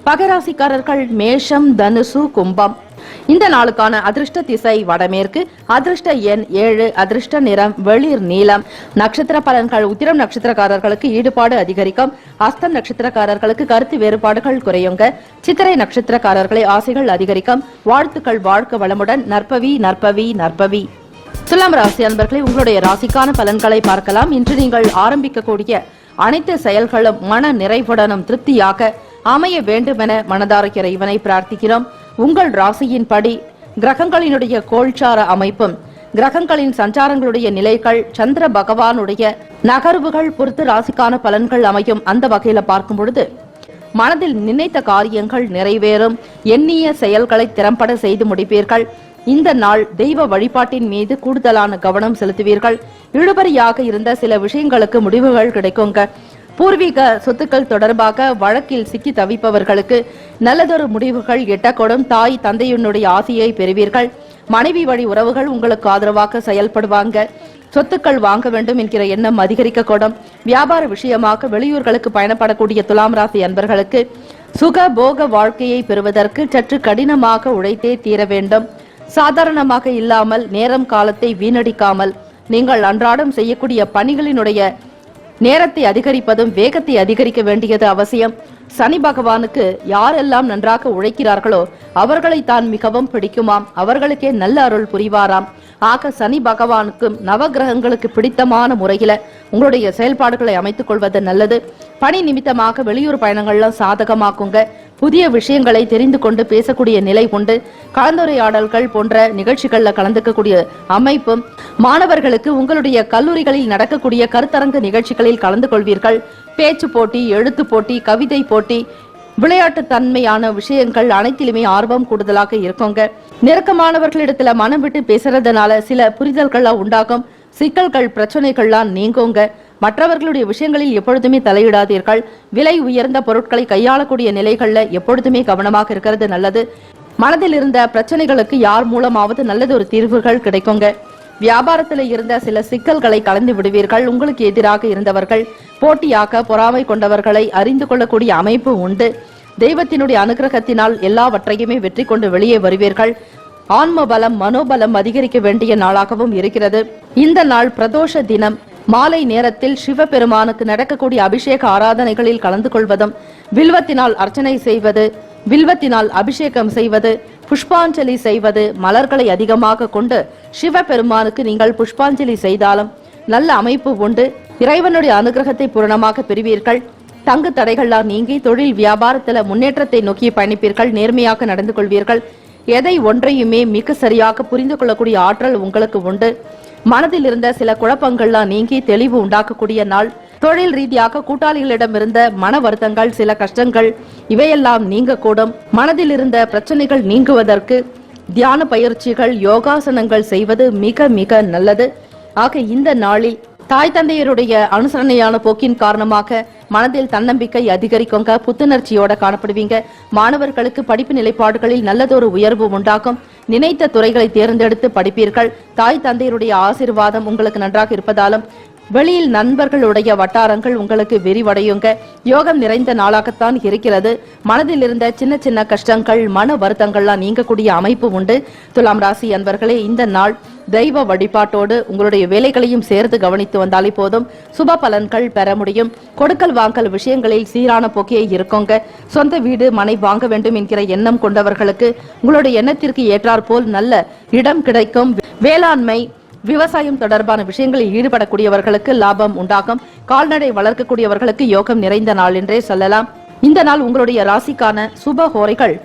பகராசிக்காரர்கள் மேஷம், தனுசு, கும்பம். இந்த நாளுக்கான அதிர்ஷ்ட திசை வடமேற்கு. அதிர்ஷ்ட எண் 7. அதிர்ஷ்ட நிறம் வெளிர் நீலம். நட்சத்திர பலன்கள். உத்திரம் நட்சத்திரக்காரர்களுக்கு ஈடுபாடு அதிகரிக்கும். அஸ்தம் நட்சத்திரக்காரர்களுக்கு கருத்து வேறுபாடுகள் குறையுங்க. சித்திரை நட்சத்திரக்காரர்களை ஆசைகள் அதிகரிக்கும். வாழ்த்துக்கள். வாழ்க்கை வளமுடன். நற்பவி நற்பவி நற்பவி. துலாம் ராசி அன்பர்களே, உங்களுடைய ராசிக்கான பலன்களை பார்க்கலாம். இன்று நீங்கள் ஆரம்பிக்கக்கூடிய அனைத்து செயல்களும் மன நிறைவுடனும் திருப்தியாக அமைய வேண்டுமென மனதார இறைவனை பிரார்த்திக்கிறோம். உங்கள் ராசியின் படி கிரகங்களினுடைய கோள்சார அமைப்பும், கிரகங்களின் சஞ்சாரங்களுடைய நிலைகள், சந்திர பகவானுடைய நகர்வுகள் பொறுத்து ராசிக்கான பலன்கள் அமையும். அந்த வகையில பார்க்கும் பொழுது மனதில் நினைத்த காரியங்கள் நிறைவேறும். எண்ணிய செயல்களை திறம்பட செய்து முடிப்பீர்கள். இந்த நாள் தெய்வ வழிபாட்டின் மீது கூடுதலான கவனம் செலுத்துவீர்கள். இழுபறியாக இருந்த சில விஷயங்களுக்கு முடிவுகள் கிடைக்குங்க. பூர்வீக சொத்துக்கள் தொடர்பாக வழக்கில் சிக்கி தவிப்பவர்களுக்கு நல்லதொரு முடிவுகள் எட்டக்கூடும். தாய் தந்தையினுடைய ஆசையை பெறுவீர்கள். மனைவி வழி உறவுகள் உங்களுக்கு ஆதரவாக செயல்படுவாங்க. சொத்துக்கள் வாங்க வேண்டும் என்கிற எண்ணம் அதிகரிக்கக்கூடும். வியாபார விஷயமாக வெளியூர்களுக்கு பயணப்படக்கூடிய துலாம் ராசி அன்பர்களுக்கு சுக போக வாழ்க்கையை பெறுவதற்கு சற்று கடினமாக உழைத்தே தீர வேண்டும். சாதாரணமாக இல்லாமல் நேரம் காலத்தை வீணடிக்காமல் நீங்கள் அன்றாடம் செய்யக்கூடிய பணிகளினுடைய நேரத்தை அதிகரிப்பதும் வேகத்தை அதிகரிக்க வேண்டியது அவசியம். சனி பகவானுக்கு யாரெல்லாம் நன்றாக உழைக்கிறார்களோ அவர்களை தான் மிகவும் பிடிக்குமாம். அவர்களுக்கே நல்ல அருள் புரிவாராம். ஆக சனி பகவானுக்கும் நவகிரகங்களுக்கு பிடித்தமான முறையில உங்களுடைய செயல்பாடுகளை அமைத்துக் கொள்வது நல்லது. பணி நிமித்தமாக வெளியூர் பயணங்கள்லாம் சாதகமாக்குங்க. புதிய விஷயங்களை தெரிந்து கொண்டு பேசக்கூடிய நிலை உண்டு. கலந்துரையாடல்கள் போன்ற நிகழ்ச்சிகள்ல கலந்துக்கக்கூடிய அமைப்பும். மாணவர்களுக்கு உங்களுடைய கல்லூரிகளில் நடக்கக்கூடிய கருத்தரங்கு நிகழ்ச்சிகளில் கலந்து கொள்வீர்கள். பேச்சு போட்டி, எழுத்து போட்டி, கவிதை போட்டி, விளையாட்டு தன்மையான விஷயங்கள் அனைத்திலுமே ஆர்வம் கூடுதலாக இருக்குங்க. நெருக்கமானவர்களிடத்துல மனம் விட்டு பேசுறதுனால சில புரிதல்கள்லாம் உண்டாகும். சிக்கல்கள் பிரச்சனைகள்லாம் நீங்குங்க. மற்றவர்களுடைய விஷயங்களில் எப்பொழுதுமே தலையிடாதீர்கள். விலை உயர்ந்த பொருட்களை கையாளக்கூடிய நிலைகள்ல எப்பொழுதுமே கவனமாக இருக்கிறது நல்லது. மனதில் இருந்த பிரச்சனைகளுக்கு யார் மூலமாவது நல்லது ஒரு தீர்வுகள் கிடைக்குங்க. வியாபாரத்தில் இருந்த சில சிக்கல்களை கலந்து விடுவீர்கள். உங்களுக்கு எதிராக இருந்தவர்கள் போட்டியாக பொறாமை கொண்டவர்களை அறிந்து கொள்ளக்கூடிய அமைப்பு உண்டு. தெய்வத்தினுடைய அனுகிரகத்தினால் எல்லாவற்றையுமே வெற்றி கொண்டு வெளியே வருவீர்கள். ஆன்ம பலம், மனோபலம் அதிகரிக்க வேண்டிய நாளாகவும் இருக்கிறது. இந்த நாள் பிரதோஷ தினம். மாலை நேரத்தில் சிவபெருமானுக்கு நடக்கக்கூடிய அபிஷேக ஆராதனைகளில் கலந்து கொள்வதும், வில்வத்தினால் அர்ச்சனை செய்வது, வில்வத்தினால் அபிஷேகம் செய்வது, புஷ்பாஞ்சலி செய்வது, மலர்களை அதிகமாக கொண்டு சிவபெருமானுக்கு நீங்கள் புஷ்பாஞ்சலி செய்தாலும் நல்ல அமைப்பு உண்டு. இறைவனுடைய அனுகிரகத்தை பூரணமாக பெறுவீர்கள். தங்கு தடைகள்லாம் நீங்கி தொழில் வியாபாரத்தில் முன்னேற்றத்தை நோக்கி பயணிப்பீர்கள். நேர்மையாக நடந்து கொள்வீர்கள். எதை ஒன்றையுமே மிக சரியாக புரிந்து கொள்ளக்கூடிய ஆற்றல் உங்களுக்கு உண்டு. மனதில் இருந்த சில குழப்பங்கள்லாம் நீங்கி தெளிவு உண்டாக்கக்கூடிய நாள். தொழில் ரீதியாக கூட்டாளிகளிடம் இருந்த மன வருத்தங்கள், சில கஷ்டங்கள் இவையெல்லாம் நீங்கக்கூடும். மனதில் இருந்த பிரச்சனைகள் நீங்குவதற்கு தியான பயிற்சிகள், யோகாசனங்கள் செய்வது மிக மிக நல்லது. ஆக இந்த நாளில் தாய் தந்தையருடைய அனுசரணையான போக்கின் காரணமாக மனதில் தன்னம்பிக்கை அதிகரிக்குங்க, புத்துணர்ச்சியோட காணப்படுவீங்க. மாணவர்களுக்கு படிப்பு நிலைப்பாடுகளில் நல்லதொரு உயர்வு உண்டாகும். நினைத்த துறைகளை தேர்ந்தெடுத்து படிப்பீர்கள். தாய் தந்தையருடைய ஆசீர்வாதம் உங்களுக்கு நன்றாக இருப்பதாலும் வெளியில் நண்பர்களுடைய வட்டாரங்கள் உங்களுக்கு விரிவடையுங்க. யோகம் நிறைந்த நாளாகத்தான் இருக்கிறது. மனதில் இருந்த சின்ன சின்ன கஷ்டங்கள், மன வருத்தங்கள்லாம் நீங்கக்கூடிய அமைப்பு உண்டு. துலாம் ராசி அன்பர்களே, இந்த நாள் தெய்வ வழிபாட்டோடு உங்களுடைய வேலைகளையும் சேர்த்து கவனித்து வந்தாலே போதும், சுப பலன்கள் பெற முடியும். கொடுக்கல் வாங்கல் விஷயங்களில் சீரான போக்கியே இருக்குங்க. சொந்த வீடு மனை வாங்க வேண்டும் என்கிற எண்ணம் கொண்டவர்களுக்கு உங்களுடைய எண்ணத்திற்கு ஏற்றாற்போல் நல்ல இடம் கிடைக்கும். வேளாண்மை, விவசாயம் தொடர்பான விஷயங்களில் ஈடுபடக்கூடியவர்களுக்கு லாபம் உண்டாகும். கால்நடை வளர்க்கக்கூடியவர்களுக்கு யோகம் நிறைந்த நாள் என்றே சொல்லலாம். இந்த நாள் உங்களுடைய ராசிக்கான சுப ஹோரைகள்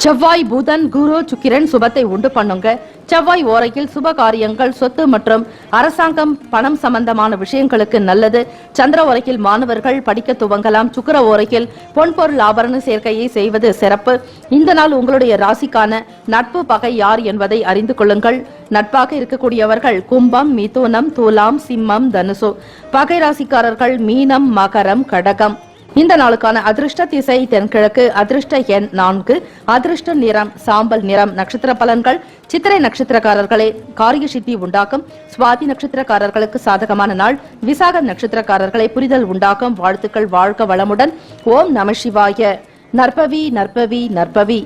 செவ்வாய், புதன், குரு, சுக்கிரன் சுபத்தை உண்டு பண்ணுங்க. செவ்வாய் ஓரையில் சுப காரியங்கள், சொத்து மற்றும் அரசாங்கம், பணம் சம்பந்தமான விஷயங்களுக்கு நல்லது. சந்திர ஓரையில் மாணவர்கள் படிக்க துவங்கலாம். சுக்கிர ஓரையில் பொன்பொருள் ஆபரண சேர்க்கையை செய்வது சிறப்பு. இந்த நாள் உங்களுடைய ராசிக்கான நட்பு பகை யார் என்பதை அறிந்து கொள்ளுங்கள். நட்பாக இருக்கக்கூடியவர்கள் கும்பம், மிதுனம், துலாம், சிம்மம், தனுசு. பகை ராசிக்காரர்கள் மீனம், மகரம், கடகம். இந்த நாளுக்கான அதிர்ஷ்ட திசை தென்கிழக்கு, அதிர்ஷ்ட எண் 4, அதிர்ஷ்ட நிறம் சாம்பல் நிறம். நட்சத்திர பலன்கள்: சித்திரை நட்சத்திரக்காரர்களே காரிய சித்தி உண்டாக்கும். சுவாதி நட்சத்திரக்காரர்களுக்கு சாதகமான நாள். விசாக நட்சத்திரக்காரர்களை புரிதல் உண்டாக்கும். வாழ்த்துக்கள். வாழ்க வளமுடன். ஓம் நம சிவாய. நற்பவி நற்பவி நற்பவி.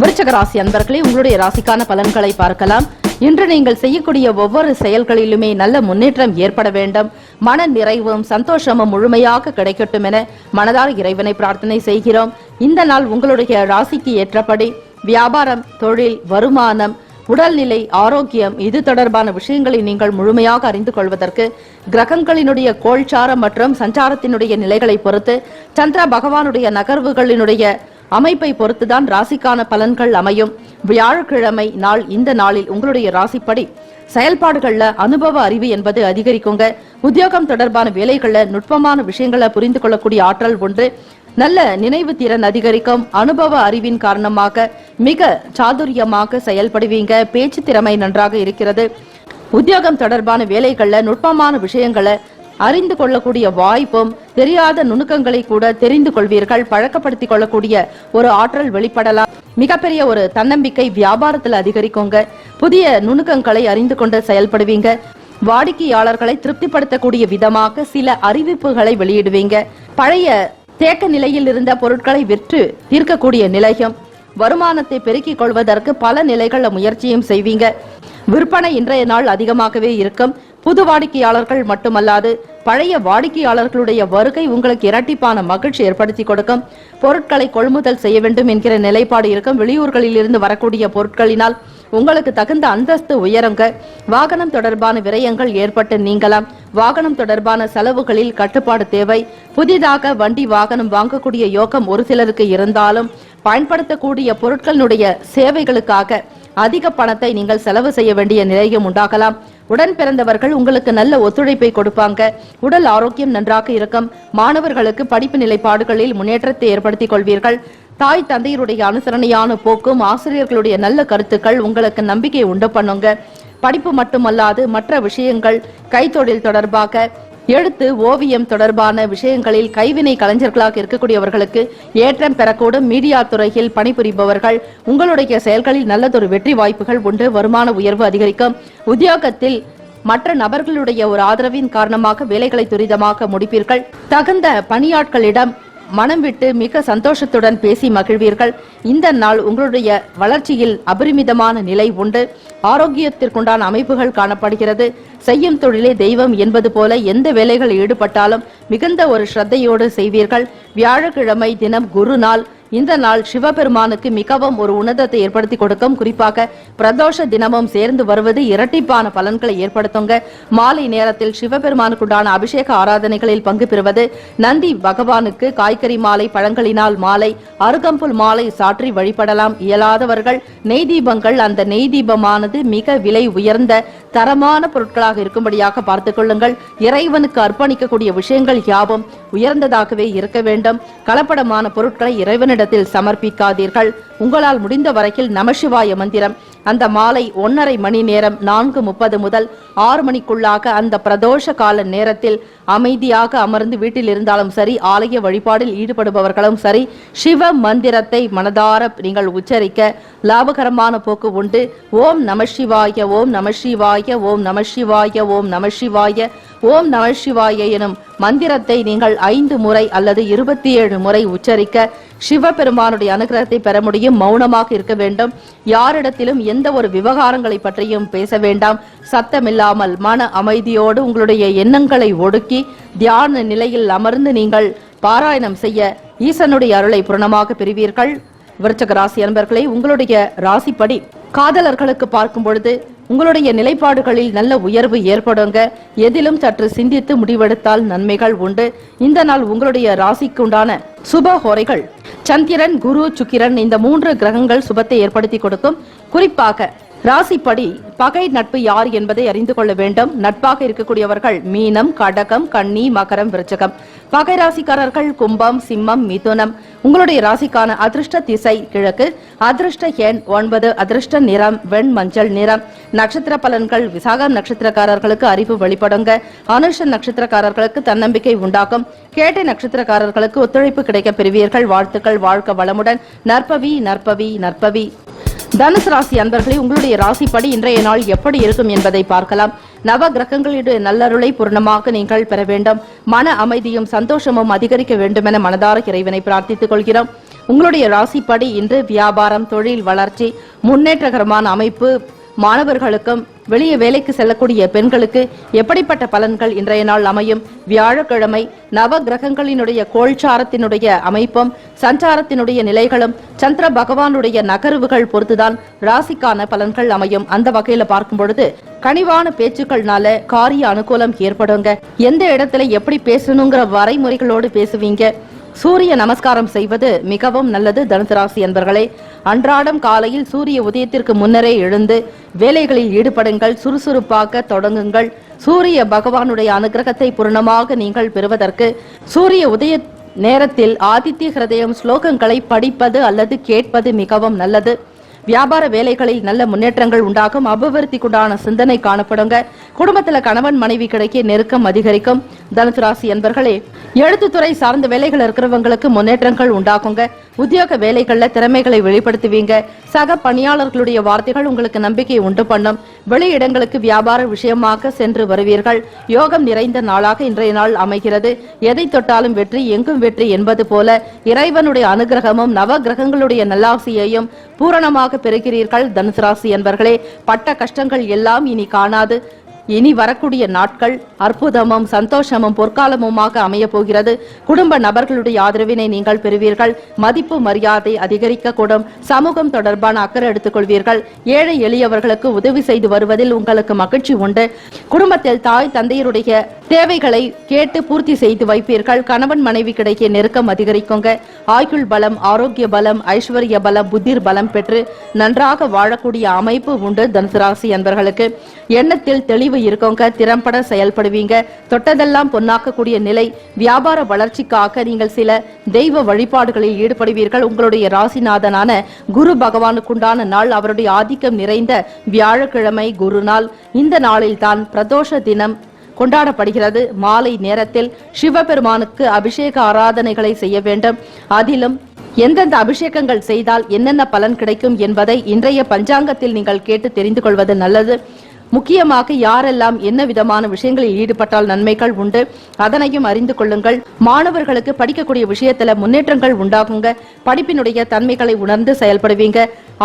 விருச்சிக ராசி அன்பர்களே, உங்களுடைய ராசிக்கான பலன்களை பார்க்கலாம். இன்று நீங்கள் செய்யக்கூடிய ஒவ்வொரு செயல்களிலுமே நல்ல முன்னேற்றம் ஏற்பட வேண்டும். மன நிறைவும் சந்தோஷமும் முழுமையாக கிடைக்கட்டும் என மனதார இறைவனை பிரார்த்தனை செய்கிறோம். இந்த நாள் உங்களுடைய ராசிக்கு ஏற்றபடி வியாபாரம், தொழில், வருமானம், உடல்நிலை, ஆரோக்கியம் இது தொடர்பான விஷயங்களை நீங்கள் முழுமையாக அறிந்து கொள்வதற்கு கிரகங்களினுடைய கோள்சாரம் மற்றும் சஞ்சாரத்தினுடைய நிலைகளை பொறுத்து, சந்திர பகவானுடைய நகர்வுகளினுடைய அமைப்பை பொறுத்துதான் ராசிக்கான பலன்கள் அமையும். வியாழக்கிழமை நாள். இந்த நாளில் உங்களுடைய ராசிப்படி செயல்பாடுகள்ல அனுபவ அறிவு என்பது அதிகரிக்குங்க. உத்தியோகம் தொடர்பான வேலைகள்ல நுட்பமான விஷயங்களை புரிந்து கொள்ளக்கூடிய ஆற்றல் ஒன்று. நல்ல நினைவு திறன் அதிகரிக்கும். அனுபவ அறிவின் காரணமாக மிக சாதுரியமாக செயல்படுவீங்க. பேச்சு திறமை நன்றாக இருக்கிறது. உத்தியோகம் தொடர்பான வேலைகள்ல நுட்பமான விஷயங்களை அறிந்து கொள்ளக்கூடிய வாய்ப்பும், தெரியாத நுணுக்கங்களை கூட தெரிந்து கொள்வீர்கள். பழக்கப்படுத்திக் கொள்ளக்கூடிய ஒரு ஆற்றல் வெளிப்படலாம். மிகப்பெரிய ஒரு தன்னம்பிக்கை வியாபாரத்தில் அதிகரிக்குங்க. புதிய நுணுக்கங்களை அறிந்து கொண்டு செயல்படுவீங்க. வாடிக்கையாளர்களை திருப்திப்படுத்தக்கூடிய விதமாக சில அறிவிப்புகளை வெளியிடுவீங்க. பழைய தேக்க நிலையில் இருந்த பொருட்களை விற்று தீர்க்கக்கூடிய நிலையும், வருமானத்தை பெருக்கிக் கொள்வதற்கு பல நிலைகள் முயற்சியும் செய்வீங்க. விற்பனை இன்றைய நாள் அதிகமாகவே இருக்கும். புது வாடிக்கையாளர்கள் மட்டுமல்லாது பழைய வாடிக்கையாளர்களுடைய வருகை உங்களுக்கு இரட்டிப்பான மகிழ்ச்சி ஏற்படுத்தி கொடுக்கும். பொருட்களை கொள்முதல் செய்ய வேண்டும் என்கிற நிலைப்பாடு இருக்கும். வெளியூர்களில் இருந்து வரக்கூடிய பொருட்களினால் உங்களுக்கு தகுந்த அந்தஸ்து உயருங்க. வாகனம் தொடர்பான விரயங்கள் ஏற்பட்டு நீங்கலாம். வாகனம் தொடர்பான செலவுகளில் கட்டுப்பாடு தேவை. புதிதாக வண்டி வாகனம் வாங்கக்கூடிய யோகம் ஒரு சிலருக்கு இருந்தாலும் பயன்படுத்தக்கூடிய பொருட்களினுடைய சேவைகளுக்காக அதிக பணத்தை நீங்கள் செலவு செய்ய வேண்டிய நிலையும் உண்டாகலாம். உடன் பிறந்தவர்கள் உங்களுக்கு நல்ல ஒத்துழைப்பை கொடுப்பாங்க. உடல் ஆரோக்கியம் நன்றாக இருக்கும். மாணவர்களுக்கு படிப்பு நிலைப்பாடுகளில் முன்னேற்றத்தை ஏற்படுத்திக் கொள்வீர்கள். தாய் தந்தையருடைய அனுசரணையான போக்கும், ஆசிரியர்களுடைய நல்ல கருத்துக்கள் உங்களுக்கு நம்பிக்கை உண்டு பண்ணுங்க. படிப்பு மட்டுமல்லாது மற்ற விஷயங்கள், கைத்தொழில் தொடர்பாக, எழுத்து, ஓவியம் தொடர்பான விஷயங்களில் கைவினை கலைஞர்களாக இருக்கக்கூடியவர்களுக்கு ஏற்றம் பெறக்கூடும். மீடியா துறையில் பணிபுரிபவர்கள் உங்களுடைய செயல்களில் நல்லதொரு வெற்றி வாய்ப்புகள் உண்டு. வருமான உயர்வு அதிகரிக்கும். உத்தியோகத்தில் மற்ற நபர்களுடைய ஒரு ஆதரவின் காரணமாக வேலைகளை துரிதமாக முடிப்பீர்கள். தகுந்த பணியாட்களிடம் மனம் விட்டு மிக சந்தோஷத்துடன் பேசி மகிழ்வீர்கள். இந்த நாள் உங்களுடைய வளர்ச்சியில் அபரிமிதமான நிலை உண்டு. ஆரோக்கியத்திற்குண்டான அமைப்புகள் காணப்படுகிறது. செய்யும் தொழிலே தெய்வம் என்பது போல எந்த வேலைகளில் ஈடுபட்டாலும் மிகுந்த ஒரு ஸ்ரத்தையோடு செய்வீர்கள். வியாழக்கிழமை தினம் குரு நாள். இந்த நாள் சிவபெருமானுக்கு மிகவும் ஒரு உன்னதத்தை ஏற்படுத்தி கொடுக்கும். குறிப்பாக பிரதோஷ தினமும் சேர்ந்து வருவது இரட்டிப்பான பலன்களை ஏற்படுத்துங்க. மாலை நேரத்தில் சிவபெருமானுக்குண்டான அபிஷேக ஆராதனைகளில் பங்கு பெறுவது, நந்தி பகவானுக்கு காய்கறி மாலை, பழங்களினால் மாலை, அருகம்புல் மாலை சாற்றி வழிபடலாம். இயலாதவர்கள் நெய் தீபங்கள், அந்த நெய் தீபமானது மிக விலை உயர்ந்த தரமான பொருட்களாக இருக்கும்படியாக பார்த்துக் கொள்ளுங்கள். இறைவனுக்கு அர்ப்பணிக்கக்கூடிய விஷயங்கள் யாவும் உயர்ந்ததாகவே இருக்க வேண்டும். கலப்படமான பொருட்களை இறைவனிடத்தில் சமர்ப்பிக்காதீர்கள். உங்களால் முடிந்த வரையில் நமசிவாய மந்திரம் அந்த மாலை 1:30 மணி நேரம் 4:30 முதல் 6 மணிக்குள்ளாக அந்த பிரதோஷ கால நேரத்தில் அமைதியாக அமர்ந்து வீட்டில் இருந்தாலும் சரி, ஆலய வழிபாடில் ஈடுபடுபவர்களும் சரி, சிவ மந்திரத்தை மனதார நீங்கள் உச்சரிக்க லாபகரமான போக்கு உண்டு. ஓம் நமசிவாய, ஓம் நமசிவாய, ஓம் நமசிவாய, ஓம் நமசிவாய, ஓம் நமசிவாய எனும் மந்திரத்தை நீங்கள் 5 முறை அல்லது 27 முறை உச்சரிக்க சிவபெருமானுடைய அனுகிரகத்தை பெற முடியும். மௌனமாக இருக்க வேண்டும். யாரிடத்திலும் எந்த ஒரு விவகாரங்களை பற்றியும் பேச வேண்டாம். சத்தமில்லாமல் மன அமைதியோடு உங்களுடைய எண்ணங்களை ஒடுக்கி தியான நிலையில் அமர்ந்து நீங்கள் பாராயணம் செய்ய ஈசனுடைய அருளை பூரணமாக பெறுவீர்கள். விருச்சிக ராசி அன்பர்களே, உங்களுடைய ராசிப்படி காதலர்களுக்கு பார்க்கும் பொழுது உங்களுடைய நிலைப்பாடுகளில் நல்ல உயர்வு ஏற்படுங்க. எதிலும் சற்று சிந்தித்து முடிவெடுத்தால் நன்மைகள் உண்டு. இந்த நாள் உங்களுடைய ராசிக்கு உண்டான சுப ஹோரைகள் சந்திரன், குரு, சுக்கிரன் இந்த 3 கிரகங்கள் சுபத்தை ஏற்படுத்தி கொடுக்கும். குறிப்பாக ராசிப்படி பகை நட்பு யார் என்பதை அறிந்து கொள்ள வேண்டும். நட்பாக இருக்கக்கூடியவர்கள் மீனம், கடகம், கன்னி, மகரம், விருச்சிகம். பகை ராசிக்காரர்கள் கும்பம், சிம்மம், மிதுனம். உங்களுடைய ராசிக்கான அதிர்ஷ்ட திசை கிழக்கு, அதிர்ஷ்ட எண் 9, அதிர்ஷ்ட நிறம் வெண் மஞ்சள் நிறம். நட்சத்திர பலன்கள் விசாகம் நட்சத்திரக்காரர்களுக்கு அறிவு வெளிப்படுங்க. அனுஷ நட்சத்திரக்காரர்களுக்கு தன்னம்பிக்கை உண்டாகும். கேட்டை நட்சத்திரக்காரர்களுக்கு ஒத்துழைப்பு கிடைக்க பெறுவீர்கள். வாழ்த்துக்கள். வாழ்க வளமுடன். நற்பவி நற்பவி நற்பவி. தனுசு ராசி அன்பர்களே, உங்களுடைய ராசிப்படி இன்றைய நாள் எப்படி இருக்கும் என்பதை பார்க்கலாம். நவ கிரகங்களுடைய நல்லருளை பூர்ணமாக நீங்கள் பெற வேண்டும். மன அமைதியும் சந்தோஷமும் அதிகரிக்க வேண்டும் என மனதார இறைவனை பிரார்த்தித்துக் கொள்கிறோம். உங்களுடைய ராசிப்படி இன்று வியாபாரம், தொழில் வளர்ச்சி, முன்னேற்றகரமான அமைப்பு, மாணவர்களுக்கும் வெளியே வேலைக்கு செல்லக்கூடிய பெண்களுக்கு எப்படிப்பட்ட பலன்கள் இன்றைய நாள் அமையும்? வியாழக்கிழமை நவ கிரகங்களினுடைய கோள்சாரத்தினுடைய அமைப்பும் சஞ்சாரத்தினுடைய நிலைகளும் சந்திர பகவானுடைய நகர்வுகள் பொறுத்துதான் ராசிக்கான பலன்கள் அமையும். அந்த வகையில பார்க்கும் பொழுது கனிவான பேச்சுக்கள்னால காரிய அனுகூலம் ஏற்படுங்க. எந்த இடத்துல எப்படி பேசணுங்கிற வரைமுறைகளோடு பேசுவீங்க. சூரிய நமஸ்காரம் செய்வது மிகவும் நல்லது. தனுசு ராசி என்பர்களே, அன்றாடம் காலையில் சூரிய உதயத்திற்கு முன்னரே எழுந்து வேலைகளில் ஈடுபடுங்கள். சுறுசுறுப்பாக தொடங்குங்கள். சூரிய பகவானுடைய அனுகிரகத்தை பூர்ணமாக நீங்கள் பெறுவதற்கு சூரிய உதய நேரத்தில் ஆதித்ய ஹிருதயம் ஸ்லோகங்களை படிப்பது அல்லது கேட்பது மிகவும் நல்லது. வியாபார வேலைகளில் நல்ல முன்னேற்றங்கள் உண்டாகும். அபிவிருத்திக்குண்டான சிந்தனை காணப்படுங்க. குடும்பத்துல கணவன் மனைவி கிடைக்க நெருக்கம் அதிகரிக்கும். தனுசு ராசி என்பர்களே, எழுத்துத்துறை சார்ந்த வேலைகள் இருக்கிறவங்களுக்கு முன்னேற்றங்கள் உண்டாகுங்க. உத்தியோக வேலைகள்ல திறமைகளை வெளிப்படுத்துவீங்க. சக பணியாளர்களுடைய வார்த்தைகள் உங்களுக்கு நம்பிக்கை உண்டு பண்ணும். வெளியிடங்களுக்கு வியாபார விஷயமாக சென்று வருவீர்கள். யோகம் நிறைந்த நாளாக இன்றைய நாள் அமைகிறது. எதை தொட்டாலும் வெற்றி, எங்கும் வெற்றி என்பது போல இறைவனுடைய அனுகிரகமும் நவ கிரகங்களுடைய நல்லாசியையும் பூரணமாக பெறுகிறீர்கள். தனுசு ராசி என்பர்களே, பட்ட கஷ்டங்கள் எல்லாம் இனி காணாது. இனி வரக்கூடிய நாட்கள் அற்புதமும் சந்தோஷமும் பொற்காலமுமாக அமைய போகிறது. குடும்ப நபர்களுடைய ஆதரவினை நீங்கள் பெறுவீர்கள். மதிப்பு மரியாதை அதிகரிக்க கூடும். சமூகம் தொடர்பான அக்கறை எடுத்துக் கொள்வீர்கள். ஏழை எளியவர்களுக்கு உதவி செய்து வருவதில் உங்களுக்கு மகிழ்ச்சி உண்டு. குடும்பத்தில் தாய் தந்தையருடைய தேவைகளை கேட்டு பூர்த்தி செய்து வைப்பீர்கள். கணவன் மனைவி கிடைக்க நெருக்கம் அதிகரிக்குங்க. ஆயுள் பலம், ஆரோக்கிய பலம், ஐஸ்வர்ய பலம், புத்திர் பலம் பெற்று நன்றாக வாழக்கூடிய அமைப்பு உண்டு. தனுசு ராசி என்பர்களுக்கு எண்ணத்தில் தெளிவு இருக்கோங்க. திறம்பட செயல்படுவீங்க. தொட்டதெல்லாம் பொன்னாக்கக்கூடிய நிலை. வியாபார வளர்ச்சிக்காக நீங்கள் சில தெய்வ வழிபாடுகளில் ஈடுபடுவீர்கள். உங்களுடைய ராசிநாதனான குரு பகவானுக்குண்டான நாள். அவருடைய ஆதிக்கம் நிறைந்த வியாழக்கிழமை குரு நாள். இந்த நாளில் தான் பிரதோஷ தினம் கொண்டாடப்படுகிறது. மாலை நேரத்தில் சிவபெருமானுக்கு அபிஷேக ஆராதனைகளை செய்ய வேண்டும். அதிலும் எந்தெந்த அபிஷேகங்கள் செய்தால் என்னென்ன பலன் கிடைக்கும் என்பதை இன்றைய பஞ்சாங்கத்தில் நீங்கள் கேட்டு தெரிந்து கொள்வது நல்லது. முக்கியமாக யாரெல்லாம் என்ன விதமான விஷயங்களில் ஈடுபட்டால் நன்மைகள் உண்டு அதனையும் அறிந்து கொள்ளுங்கள். மாணவர்களுக்கு படிக்கக்கூடிய விஷயத்துல முன்னேற்றங்கள் உண்டாகுங்க. படிப்பினுடைய தன்மைகளை உணர்ந்து செயல்படுவீங்க.